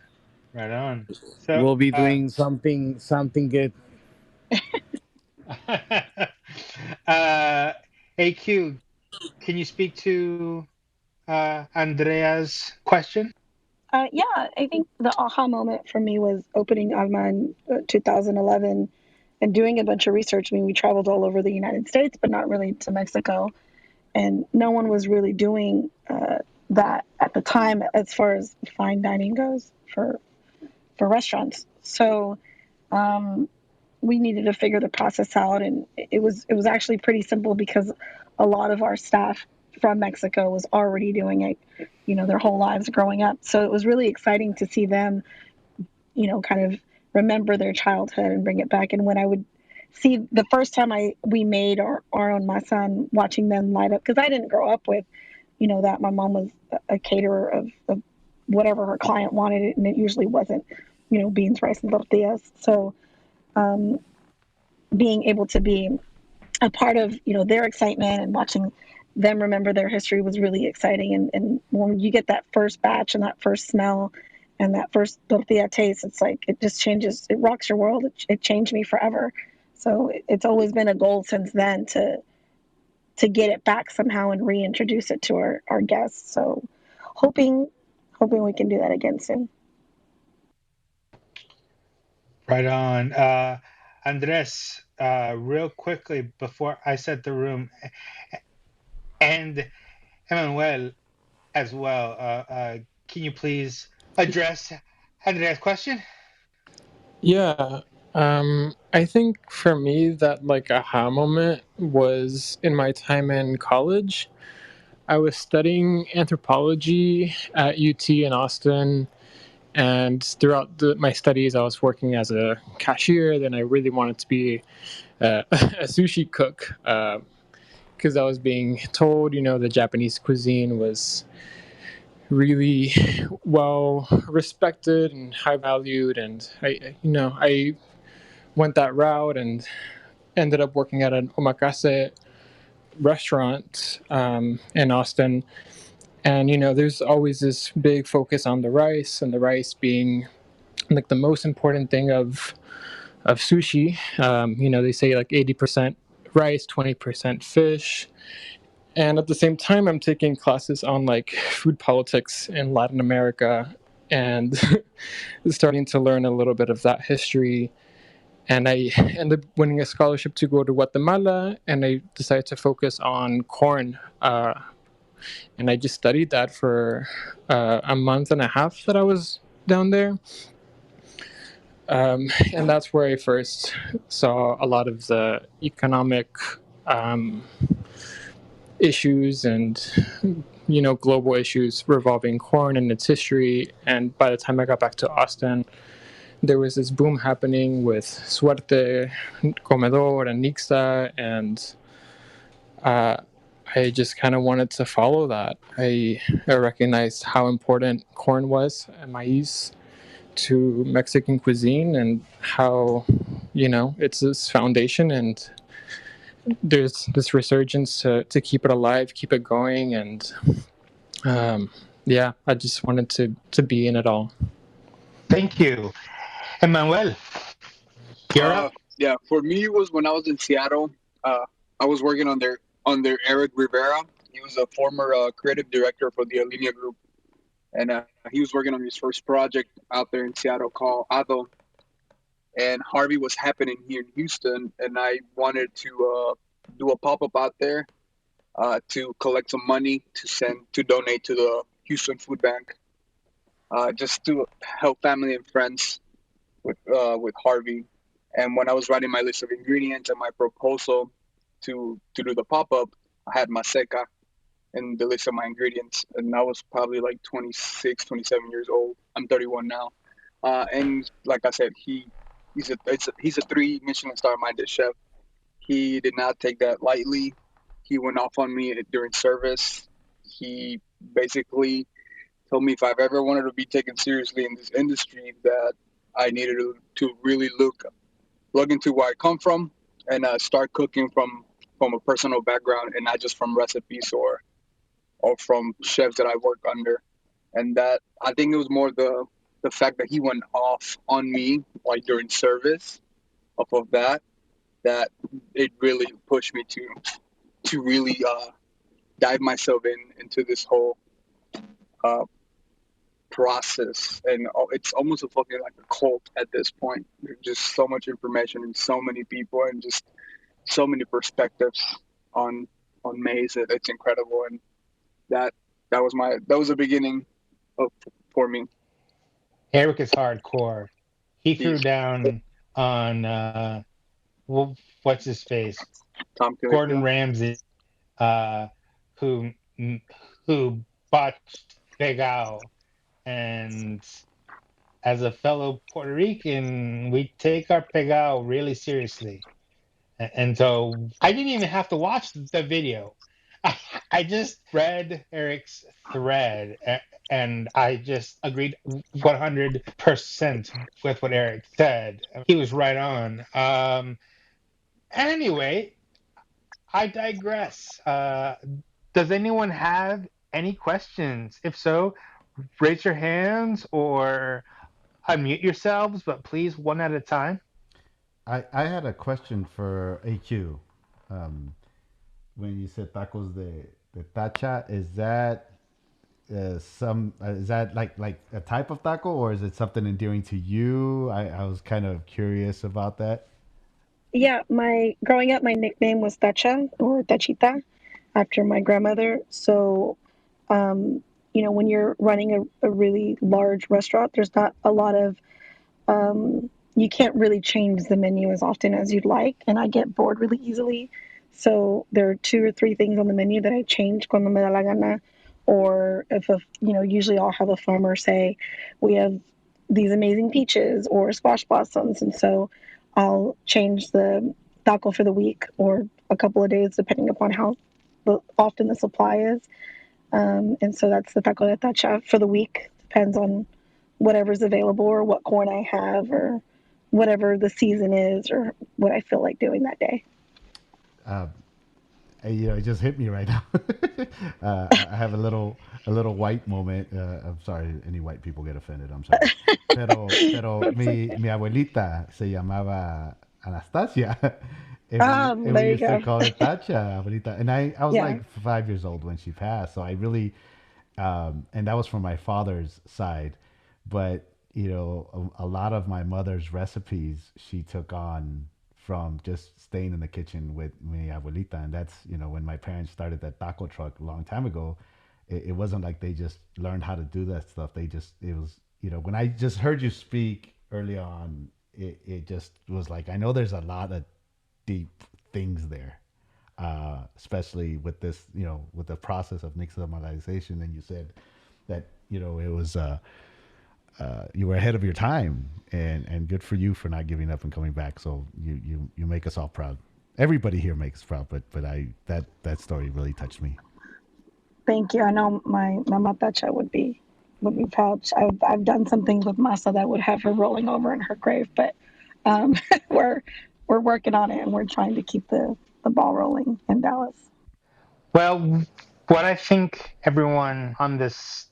Right on. So we'll be doing something good. AQ, can you speak to Andrea's question? Yeah, I think the aha moment for me was opening Alma in 2011 and doing a bunch of research. I mean, we traveled all over the United States, but not really to Mexico. And no one was really doing that at the time as far as fine dining goes for restaurants. So we needed to figure the process out, and it was actually pretty simple because a lot of our staff from Mexico was already doing it, their whole lives growing up. So it was really exciting to see them, kind of remember their childhood and bring it back. And when I would see the first time we made our own masa, watching them light up, because I didn't grow up with, that. My mom was a caterer of whatever her client wanted, and it usually wasn't, beans, rice, and tortillas. So being able to be a part of, their excitement and watching them remember their history was really exciting. And when you get that first batch and that first smell and that first tortilla taste, it's like, it just changes, it rocks your world. It changed me forever. So it's always been a goal since then to get it back somehow and reintroduce it to our guests. So hoping we can do that again soon. Right on. Andres, real quickly before I set the room, and Emmanuel as well, can you please address Andrea's question? Yeah. I think for me that like aha moment was in my time in college. I was studying anthropology at UT in Austin, and throughout my studies, I was working as a cashier. Then I really wanted to be a sushi cook because I was being told, the Japanese cuisine was really well respected and high valued, and I went that route and ended up working at an omakase restaurant in Austin. And there's always this big focus on the rice, and the rice being like the most important thing of sushi. They say like 80% rice, 20% fish. And at the same time, I'm taking classes on like food politics in Latin America and starting to learn a little bit of that history. And I ended up winning a scholarship to go to Guatemala, and I decided to focus on corn. And I just studied that for a month and a half that I was down there. And that's where I first saw a lot of the economic issues and global issues revolving corn and its history. And by the time I got back to Austin, there was this boom happening with Suerte, Comedor, and Nixta, and I just kind of wanted to follow that. I recognized how important corn was and maize to Mexican cuisine, and how it's this foundation, and there's this resurgence to keep it alive, keep it going, and I just wanted to be in it all. Thank you. Emmanuel, you're up. Yeah, for me it was when I was in Seattle. I was working on their Eric Rivera. He was a former creative director for the Alinea Group, and he was working on his first project out there in Seattle called Ado. And Harvey was happening here in Houston, and I wanted to do a pop-up out there to collect some money to donate to the Houston Food Bank, just to help family and friends with Harvey. And when I was writing my list of ingredients and my proposal to do the pop-up, I had maseca in the list of my ingredients, and I was probably like 26, 27 years old. I'm 31 now, and like I said, he's a 3 Michelin star minded chef. He did not take that lightly. He went off on me during service. He basically told me if I've ever wanted to be taken seriously in this industry, that I needed to really look into where I come from and start cooking from a personal background, and not just from recipes or from chefs that I work under. And that, I think it was more the fact that he went off on me like during service of that it really pushed me to really dive myself into this whole process. And it's almost a fucking like a cult at this point. There's just so much information and so many people and just so many perspectives on maize. It's incredible. And that was the beginning for me. Eric is hardcore. He threw down on what's his face, Tom Gordon Calicchio. Ramsay, who who botched Pegao, and as a fellow Puerto Rican, we take our Pegao really seriously. And so I didn't even have to watch the video. I just read Eric's thread and I just agreed 100% with what Eric said. He was right on. Anyway, I digress. Does anyone have any questions? If so, raise your hands or unmute yourselves, but please one at a time. I had a question for AQ. Um, when you said tacos de tacha, is that like a type of taco, or is it something endearing to you? I was kind of curious about that. Yeah, my growing up, my nickname was Tacha or Tachita after my grandmother. So, um, when you're running a really large restaurant, there's not a lot of, you can't really change the menu as often as you'd like. And I get bored really easily. So there are 2 or 3 things on the menu that I change cuando me da la gana. Or if, usually I'll have a farmer say, we have these amazing peaches or squash blossoms. And so I'll change the taco for the week or a couple of days, depending upon how often the supply is. And so that's the taco de tacha for the week. Depends on whatever's available or what corn I have or whatever the season is or what I feel like doing that day. Uh, it just hit me right now. I have a little white moment. I'm sorry, any white people get offended. I'm sorry. Pero mi abuelita se llamaba Anastacia, and we There you used to go. call her Tacha, abuelita. And I was Yeah. like 5 years old when she passed, so I really, and that was from my father's side, but a lot of my mother's recipes she took on from just staying in the kitchen with mi abuelita. And that's, when my parents started that taco truck a long time ago, it wasn't like they just learned how to do that stuff. It was, when I just heard you speak early on, it just was like, I know there's a lot of deep things there, especially with this, with the process of nixtamalization. And you said that, it was, you were ahead of your time, and good for you for not giving up and coming back. So you make us all proud. Everybody here makes us proud, but that story really touched me. Thank you. I know my Mama Tacha would be proud. I've done some things with Masa that would have her rolling over in her grave, but um, we're we're working on it and we're trying to keep the ball rolling in Dallas. Well, what I think everyone on this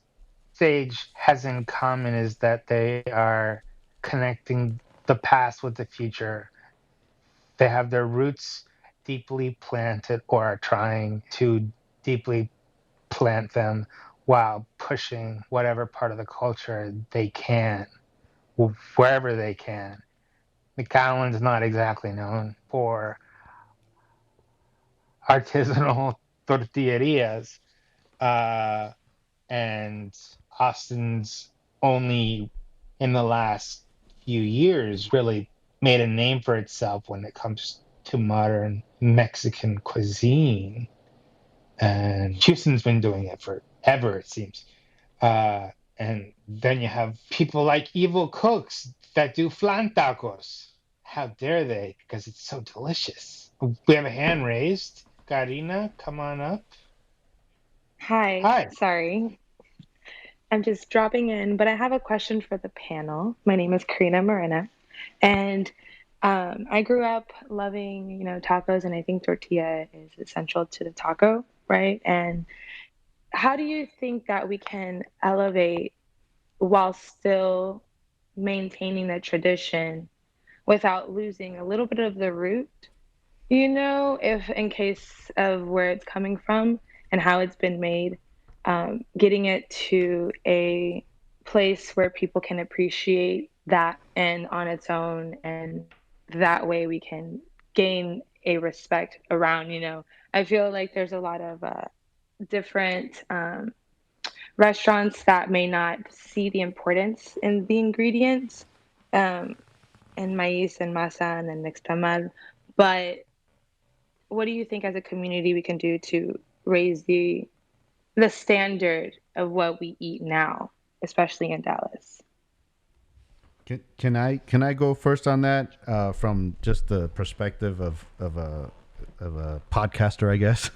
stage has in common is that they are connecting the past with the future. They have their roots deeply planted or are trying to deeply plant them while pushing whatever part of the culture they can, wherever they can. McAllen's not exactly known for artisanal tortillerias, uh, and Austin's only in the last few years really made a name for itself when it comes to modern Mexican cuisine. And Houston's been doing it forever, it seems. And then you have people like evil cooks that do flan tacos. How dare they? Because it's so delicious. We have a hand raised. Karina, come on up. Hi, Hi. sorry. I'm just dropping in, but I have a question for the panel. My name is Karina Morena, and I grew up loving, tacos, and I think tortilla is essential to the taco, right? And how do you think that we can elevate while still maintaining the tradition without losing a little bit of the root? If in case of where it's coming from and how it's been made, getting it to a place where people can appreciate that and on its own, and that way we can gain a respect around, I feel like there's a lot of different restaurants that may not see the importance in the ingredients, and maíz and masa and then nixtamal, But what do you think as a community we can do to raise the standard of what we eat now, especially in Dallas? Can I go first on that from just the perspective of a podcaster, I guess,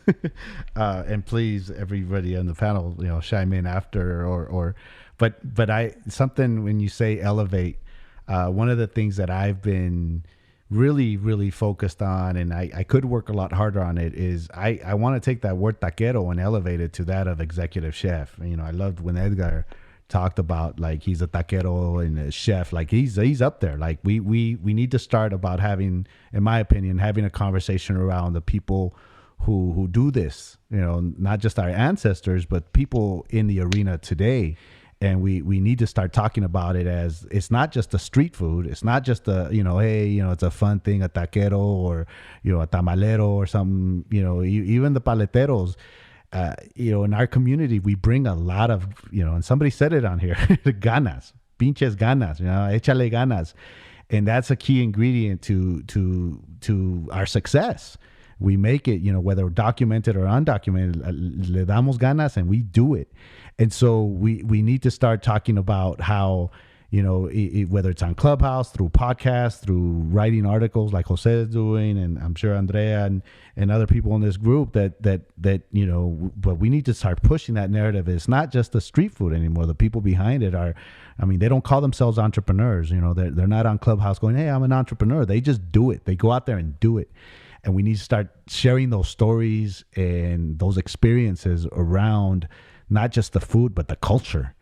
and please everybody on the panel, chime in after but I something when you say elevate, one of the things that I've been really focused on, and I could work a lot harder on it, is I want to take that word taquero and elevate it to that of executive chef. I loved when Edgar talked about like he's a taquero and a chef, like he's up there. Like we need to start about having, in my opinion, having a conversation around the people who do this, not just our ancestors, but people in the arena today. And we need to start talking about it as it's not just a street food. It's not just a, hey, it's a fun thing, a taquero or, a tamalero or something, even the paleteros. In our community, we bring a lot of, and somebody said it on here, ganas, pinches ganas, échale ganas. And that's a key ingredient to our success. We make it, whether documented or undocumented, le damos ganas and we do it. And so we need to start talking about how, whether it's on Clubhouse, through podcasts, through writing articles like Jose is doing, and I'm sure Andrea and other people in this group that but we need to start pushing that narrative. It's not just the street food anymore. The people behind it they don't call themselves entrepreneurs. They're not on Clubhouse going, hey, I'm an entrepreneur. They just do it. They go out there and do it. And we need to start sharing those stories and those experiences around not just the food, but the culture.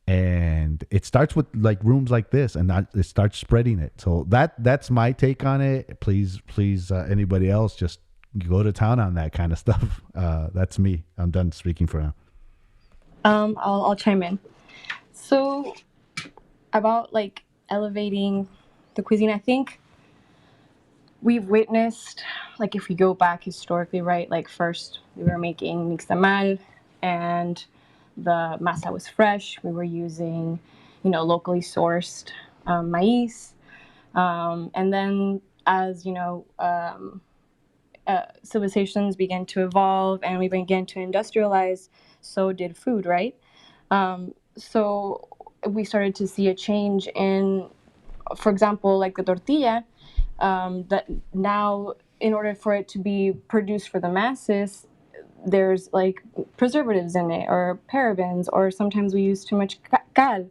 And it starts with like rooms like this, and it starts spreading it. So that's my take on it. Please, anybody else, just go to town on that kind of stuff. That's me. I'm done speaking for now. I'll chime in. So about like elevating the cuisine, I think we've witnessed, like if we go back historically, right? Like first we were making nixtamal and the masa was fresh. We were using, locally sourced maize. And then as, civilizations began to evolve and we began to industrialize, so did food, right? So we started to see a change in, for example, like the tortilla, that now in order for it to be produced for the masses, there's like preservatives in it or parabens, or sometimes we use too much cal,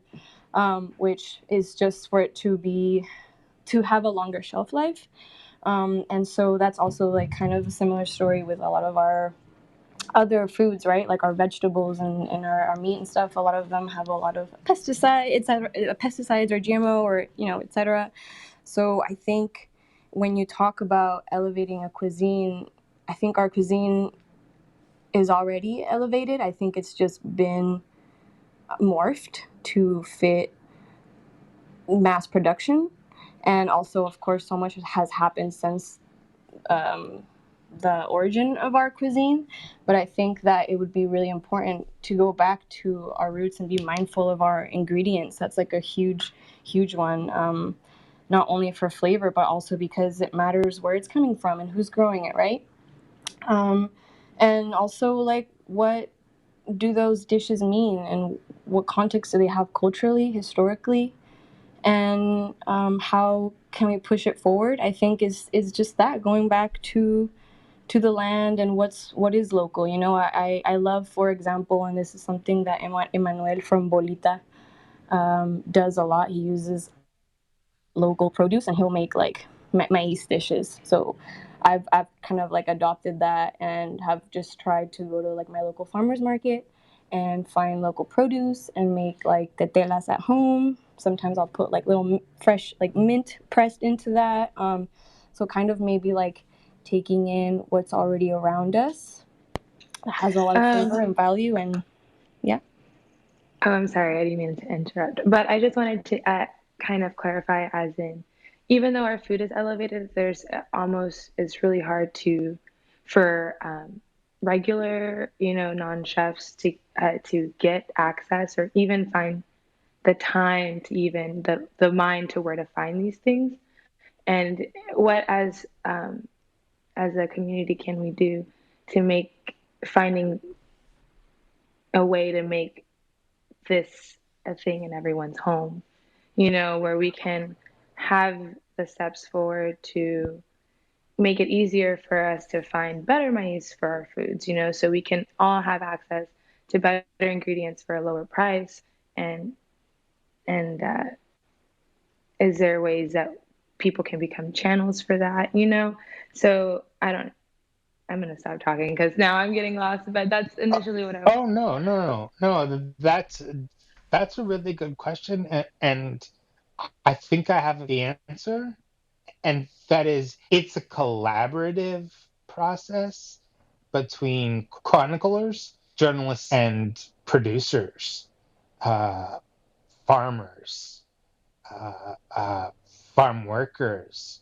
which is just for it to have a longer shelf life. And so that's also like kind of a similar story with a lot of our other foods, right? Like our vegetables and our meat and stuff. A lot of them have a lot of pesticides or GMO or, et cetera. So I think when you talk about elevating a cuisine, I think our cuisine is already elevated. I think it's just been morphed to fit mass production. And also, of course, so much has happened since the origin of our cuisine. But I think that it would be really important to go back to our roots and be mindful of our ingredients. That's like a huge one, not only for flavor, but also because it matters where it's coming from and who's growing it, right? And also, like, what do those dishes mean and what context do they have culturally, historically? And how can we push it forward? I think is just that, going back to the land and what is local. I love, for example, and this is something that Emmanuel from Bolita does a lot. He uses local produce and he'll make like maize dishes. So I've kind of like adopted that and have just tried to go to like my local farmers market and find local produce and make like tetelas at home. Sometimes I'll put like little fresh like mint pressed into that. So kind of maybe like taking in what's already around us. It has a lot of flavor and value, and yeah. Oh, I'm sorry, I didn't mean to interrupt, but I just wanted to kind of clarify, as in, even though our food is elevated, it's really hard for regular, non-chefs to get access or even find the time to even the mind to where to find these things. And what, as as a community can we do to make finding a way to make this a thing in everyone's home, where we can have the steps forward to make it easier for us to find better maize for our foods, so we can all have access to better ingredients for a lower price. And is there ways that people can become channels for that, So I'm going to stop talking because now I'm getting lost, but that's initially what I was. Oh, no. That's a really good question. And I think I have the answer. And that is, it's a collaborative process between chroniclers, journalists, and producers, farmers, farm workers,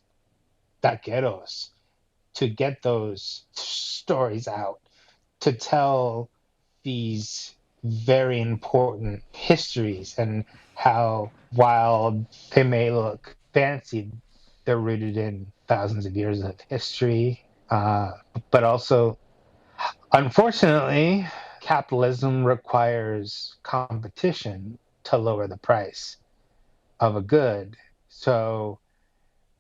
taqueros, to get those stories out, to tell these very important histories and how, while they may look fancy, they're rooted in thousands of years of history. But also, unfortunately, capitalism requires competition to lower the price of a good. So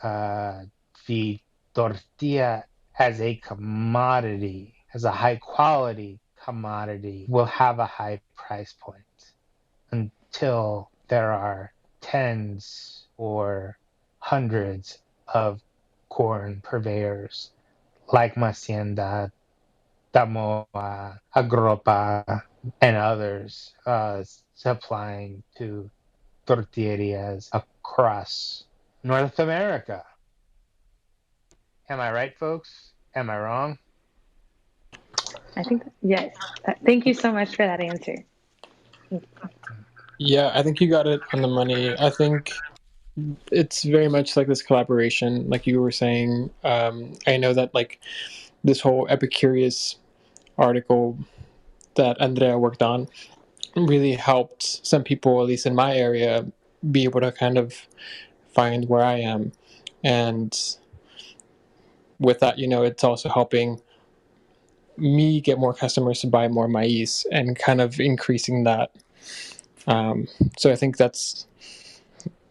the tortilla as a commodity, as a high quality commodity, will have a high price point until there are tens or hundreds of corn purveyors like Hacienda, Tatemó, Agropa, and others supplying to tortillerias across North America. Am I right, folks? Am I wrong? I think, yes. Thank you so much for that answer. Yeah, I think you got it on the money. I think it's very much like this collaboration, like you were saying. I know that like this whole Epicurious article that Andrea worked on really helped some people, at least in my area, be able to kind of find where I am. And with that, it's also helping me get more customers to buy more maize and kind of increasing that. So I think that's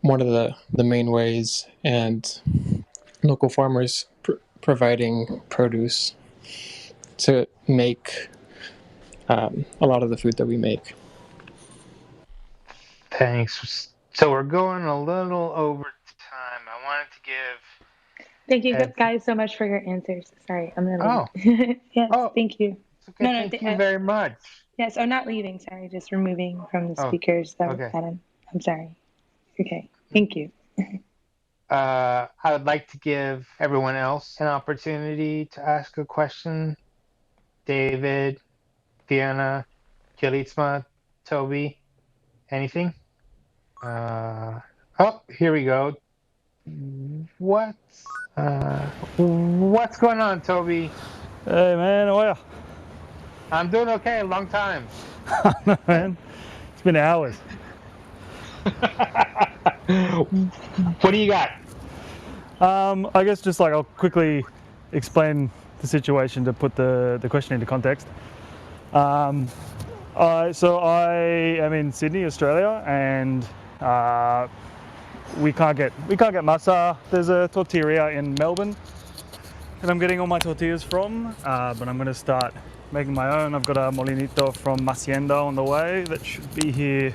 one of the main ways, and local farmers providing produce to make a lot of the food that we make. Thanks. So we're going a little over time. I wanted to give. Thank you guys so much for your answers. Sorry, I'm gonna leave. Yes, thank you. Okay, thank you very much. Yes, I'm not leaving. Sorry, just removing from the speakers that I'm sorry. Okay, thank you. I would like to give everyone else an opportunity to ask a question. David, Diana, Kilitsma, Toby, anything? Here we go. What's going on, Toby? Hey man, how are you? I'm doing okay. Long time. No, man, it's been hours. What do you got? I guess just like I'll quickly explain the situation to put the question into context. So I am in Sydney, Australia, and we can't get masa. There's a tortilleria in Melbourne, and I'm getting all my tortillas from. But I'm going to start making my own. I've got a molinito from Hacienda on the way that should be here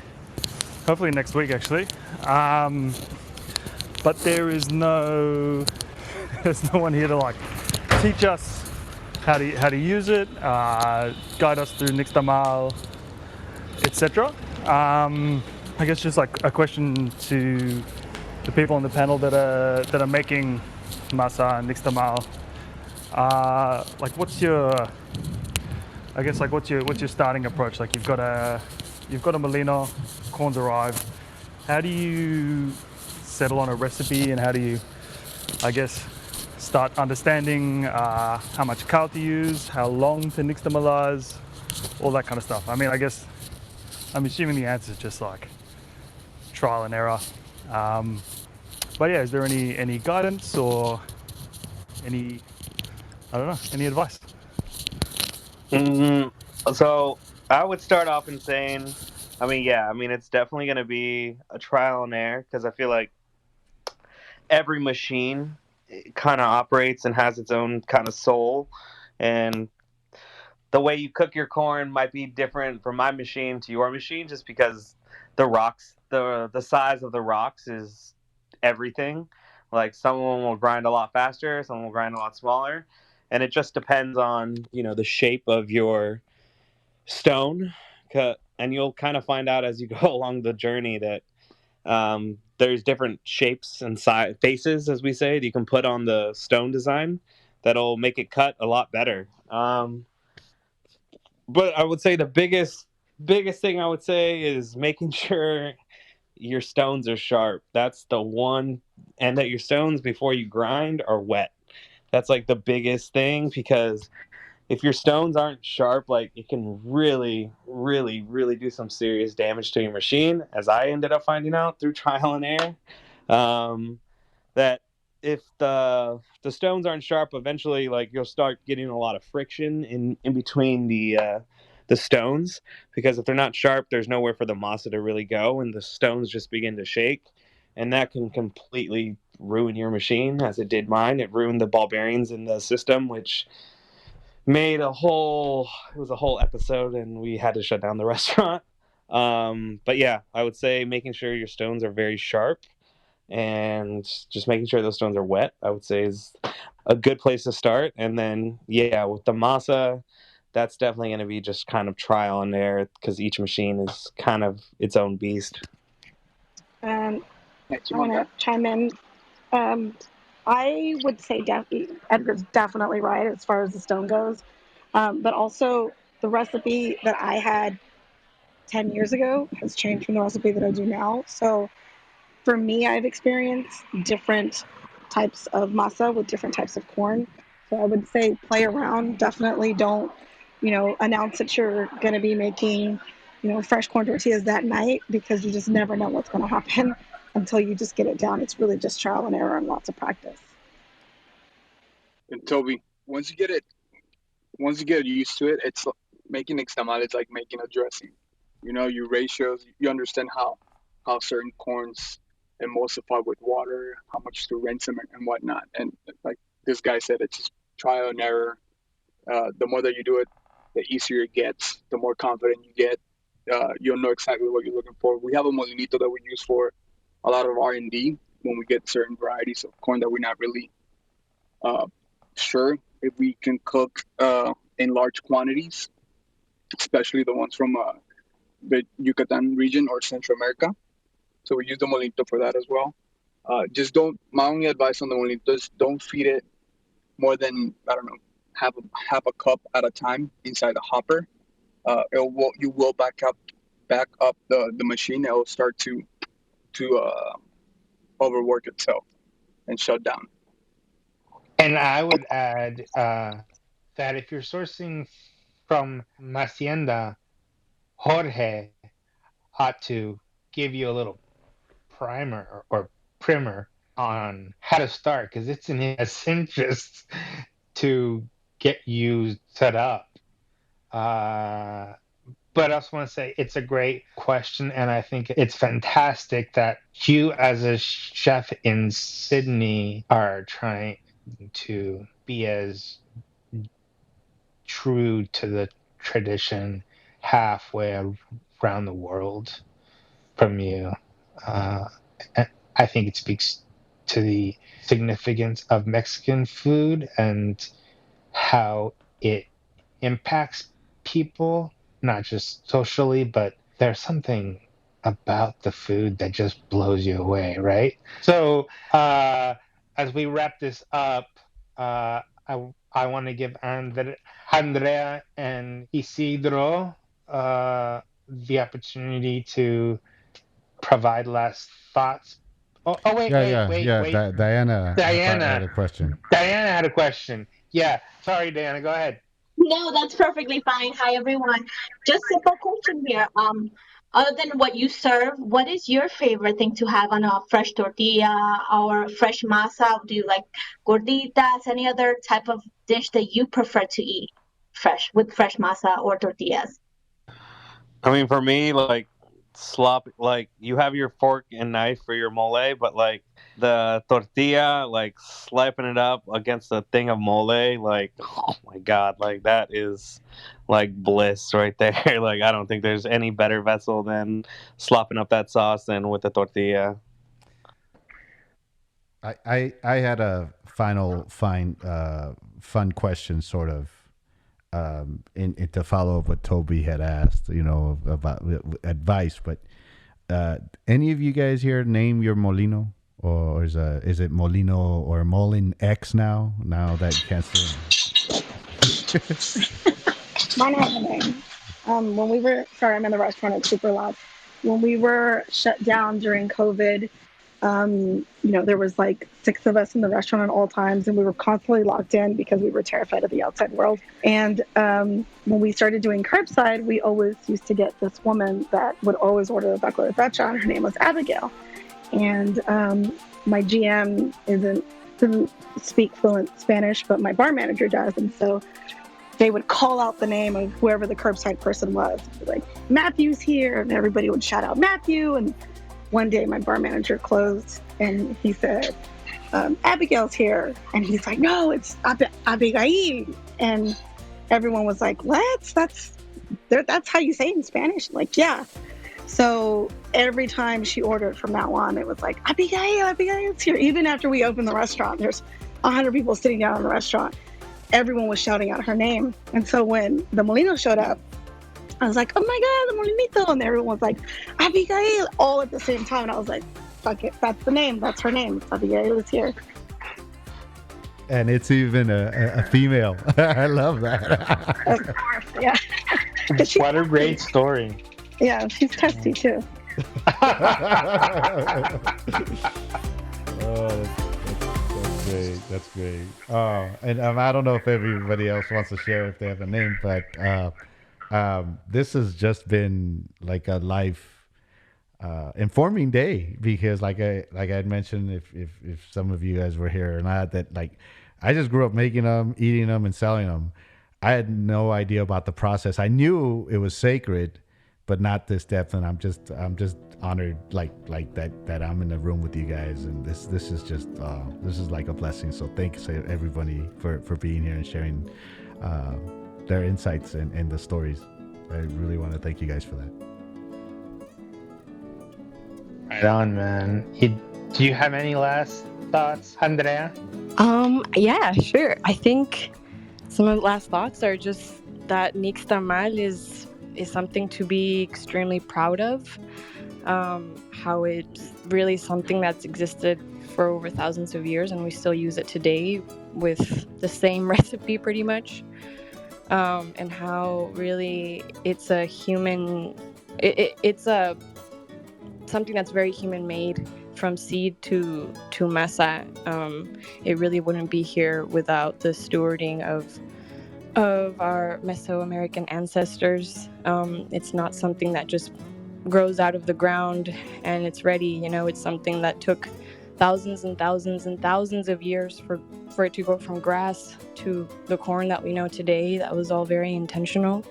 hopefully next week, actually. But there's no one here to like teach us how to use it, guide us through Nixtamal, etc. I guess just like a question to the people on the panel that are making masa and Nixtamal. Like what's your starting approach? Like you've got a molino, corn's arrived. How do you settle on a recipe, and how do you, I guess, start understanding how much cow to use, how long to nixtamalize, all that kind of stuff? I mean, I guess I'm assuming the answer is just like trial and error. But yeah, is there any guidance or any I don't know. Any advice? So I would start off in saying, it's definitely going to be a trial and error because I feel like every machine kind of operates and has its own kind of soul. And the way you cook your corn might be different from my machine to your machine just because the size of the rocks is everything. Like someone will grind a lot faster, someone will grind a lot smaller. And it just depends on, the shape of your stone. And you'll kind of find out as you go along the journey that there's different shapes and faces, as we say, that you can put on the stone design that'll make it cut a lot better. But I would say the biggest thing I would say is making sure your stones are sharp. That's the one, and that your stones before you grind are wet. That's like the biggest thing because if your stones aren't sharp, like it can really, really, really do some serious damage to your machine, as I ended up finding out through trial and error. That if the stones aren't sharp, eventually like you'll start getting a lot of friction in between the stones, because if they're not sharp, there's nowhere for the masa to really go, and the stones just begin to shake, and that can completely ruin your machine, as it did mine. It ruined the ball bearings in the system, which made it was a whole episode, and we had to shut down the restaurant. But yeah, I would say making sure your stones are very sharp and just making sure those stones are wet, I would say, is a good place to start. And then, yeah, with the masa, that's definitely going to be just kind of trial and error because each machine is kind of its own beast. I want to chime in. I would say Edgar's definitely right as far as the stone goes. But also, the recipe that I had 10 years ago has changed from the recipe that I do now. So for me, I've experienced different types of masa with different types of corn. So I would say play around. Definitely don't, announce that you're going to be making, fresh corn tortillas that night, because you just never know what's going to happen until you just get it down. It's really just trial and error and lots of practice. And Toby, once you get used to it, it's making nixtamal. It's like making a dressing. Your ratios. You understand how certain corns emulsify with water, how much to rinse them and whatnot. And like this guy said, it's just trial and error. The more that you do it, the easier it gets. The more confident you get. You'll know exactly what you're looking for. We have a molinito that we use for a lot of R&D when we get certain varieties of corn that we're not really sure if we can cook in large quantities, especially the ones from the Yucatan region or Central America. So we use the molino for that as well. My only advice on the molino is don't feed it more than, I don't know, half a cup at a time inside the hopper. You will back up the machine. It will start to overwork itself and shut down. And I would add that if you're sourcing from Hacienda, Jorge ought to give you a little primer or primer on how to start, because it's in his interest to get you set up. But I also want to say it's a great question, and I think it's fantastic that you, as a chef in Sydney, are trying to be as true to the tradition halfway around the world from you. I think it speaks to the significance of Mexican food and how it impacts people, not just socially, but there's something about the food that just blows you away, right? So as we wrap this up, I want to give Andrea and Isidro the opportunity to provide last thoughts. Wait. Diana had a question. Diana had a question. Yeah, sorry, Diana, go ahead. No, that's perfectly fine. Hi, everyone. Just simple question here. Other than what you serve, what is your favorite thing to have on a fresh tortilla or fresh masa? Do you like gorditas? Any other type of dish that you prefer to eat fresh with fresh masa or tortillas? I mean, for me, like slop, like you have your fork and knife for your mole, but like the tortilla, like slapping it up against a thing of mole, like oh my god, like that is like bliss right there. Like I don't think there's any better vessel than slopping up that sauce than with the tortilla. I had a final fun question, sort of, in to follow up what Toby had asked, about advice. But any of you guys here name your molino, or is it Molino or Molin X now? Now that you can't see it. Mine has a name. When we were, sorry, I'm in the restaurant, it's super loud. When we were shut down during COVID, there was like 6 of us in the restaurant at all times, and we were constantly locked in because we were terrified of the outside world. And when we started doing curbside, we always used to get this woman that would always order the taco de tacha, and her name was Abigail. And my GM doesn't speak fluent Spanish, but my bar manager does, and so they would call out the name of whoever the curbside person was, like Matthew's here, and everybody would shout out Matthew. And one day my bar manager closed and he said, Abigail's here. And he's like, no, it's Abigail. And everyone was like, what? That's how you say it in Spanish? I'm like, yeah. So every time she ordered from now on, it was like, Abigail's here. Even after we opened the restaurant, there's 100 people sitting down in the restaurant. Everyone was shouting out her name. And so when the Molino showed up, I was like, oh my God, the Molinito. And everyone was like, Abigail, all at the same time. And I was like, fuck it, that's the name. That's her name. Abigail is here. And it's even a female. I love that. Of course, yeah. What a great story. Yeah, she's testy too. That's great. Oh, and I don't know if everybody else wants to share if they have a name, but this has just been like a life informing day, because like I had mentioned, if some of you guys were here or not, that like I just grew up making them, eating them, and selling them. I had no idea about the process. I knew it was sacred, but not this depth. And I'm just honored like that I'm in the room with you guys, and this is just this is like a blessing. So thanks everybody for being here and sharing their insights and the stories. I really want to thank you guys for that. Right on, man. Do you have any last thoughts, Andrea? Yeah, sure. I think some of the last thoughts are just that Nixtamal is something to be extremely proud of. How it's really something that's existed for over thousands of years, and we still use it today with the same recipe pretty much. And how really it's a human, it's a something that's very human made, from seed to masa. It really wouldn't be here without the stewarding of our Mesoamerican ancestors. It's not something that just grows out of the ground and it's ready. It's something that took thousands and thousands and thousands of years for it to go from grass to the corn that we know today. That was all very intentional.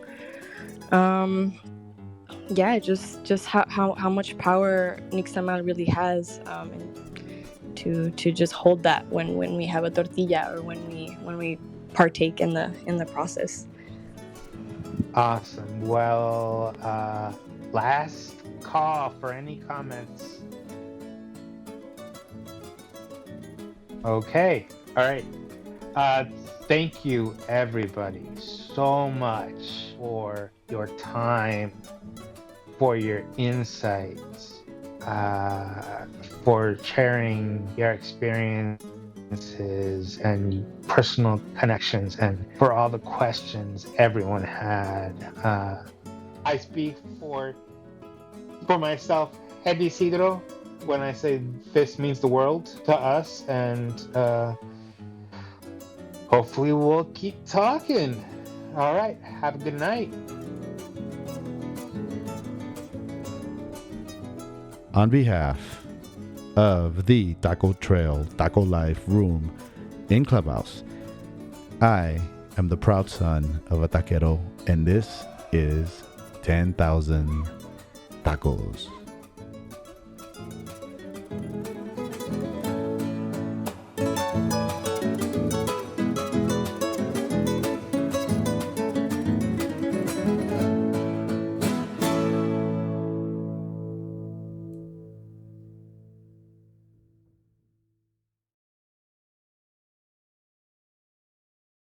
Just how much power Nixtamal really has, and to just hold that when we have a tortilla, or when we partake in the process. Awesome. Well, last call for any comments. Okay. All right. Thank you, everybody, so much for your time, for your insights, for sharing your experiences and personal connections, and for all the questions everyone had. I speak for myself, Head Isidro, when I say this means the world to us, and hopefully we'll keep talking. All right, have a good night. On behalf of the Taco Trail, Taco Life Room in Clubhouse, I am the proud son of a taquero, and this is 10,000 Tacos.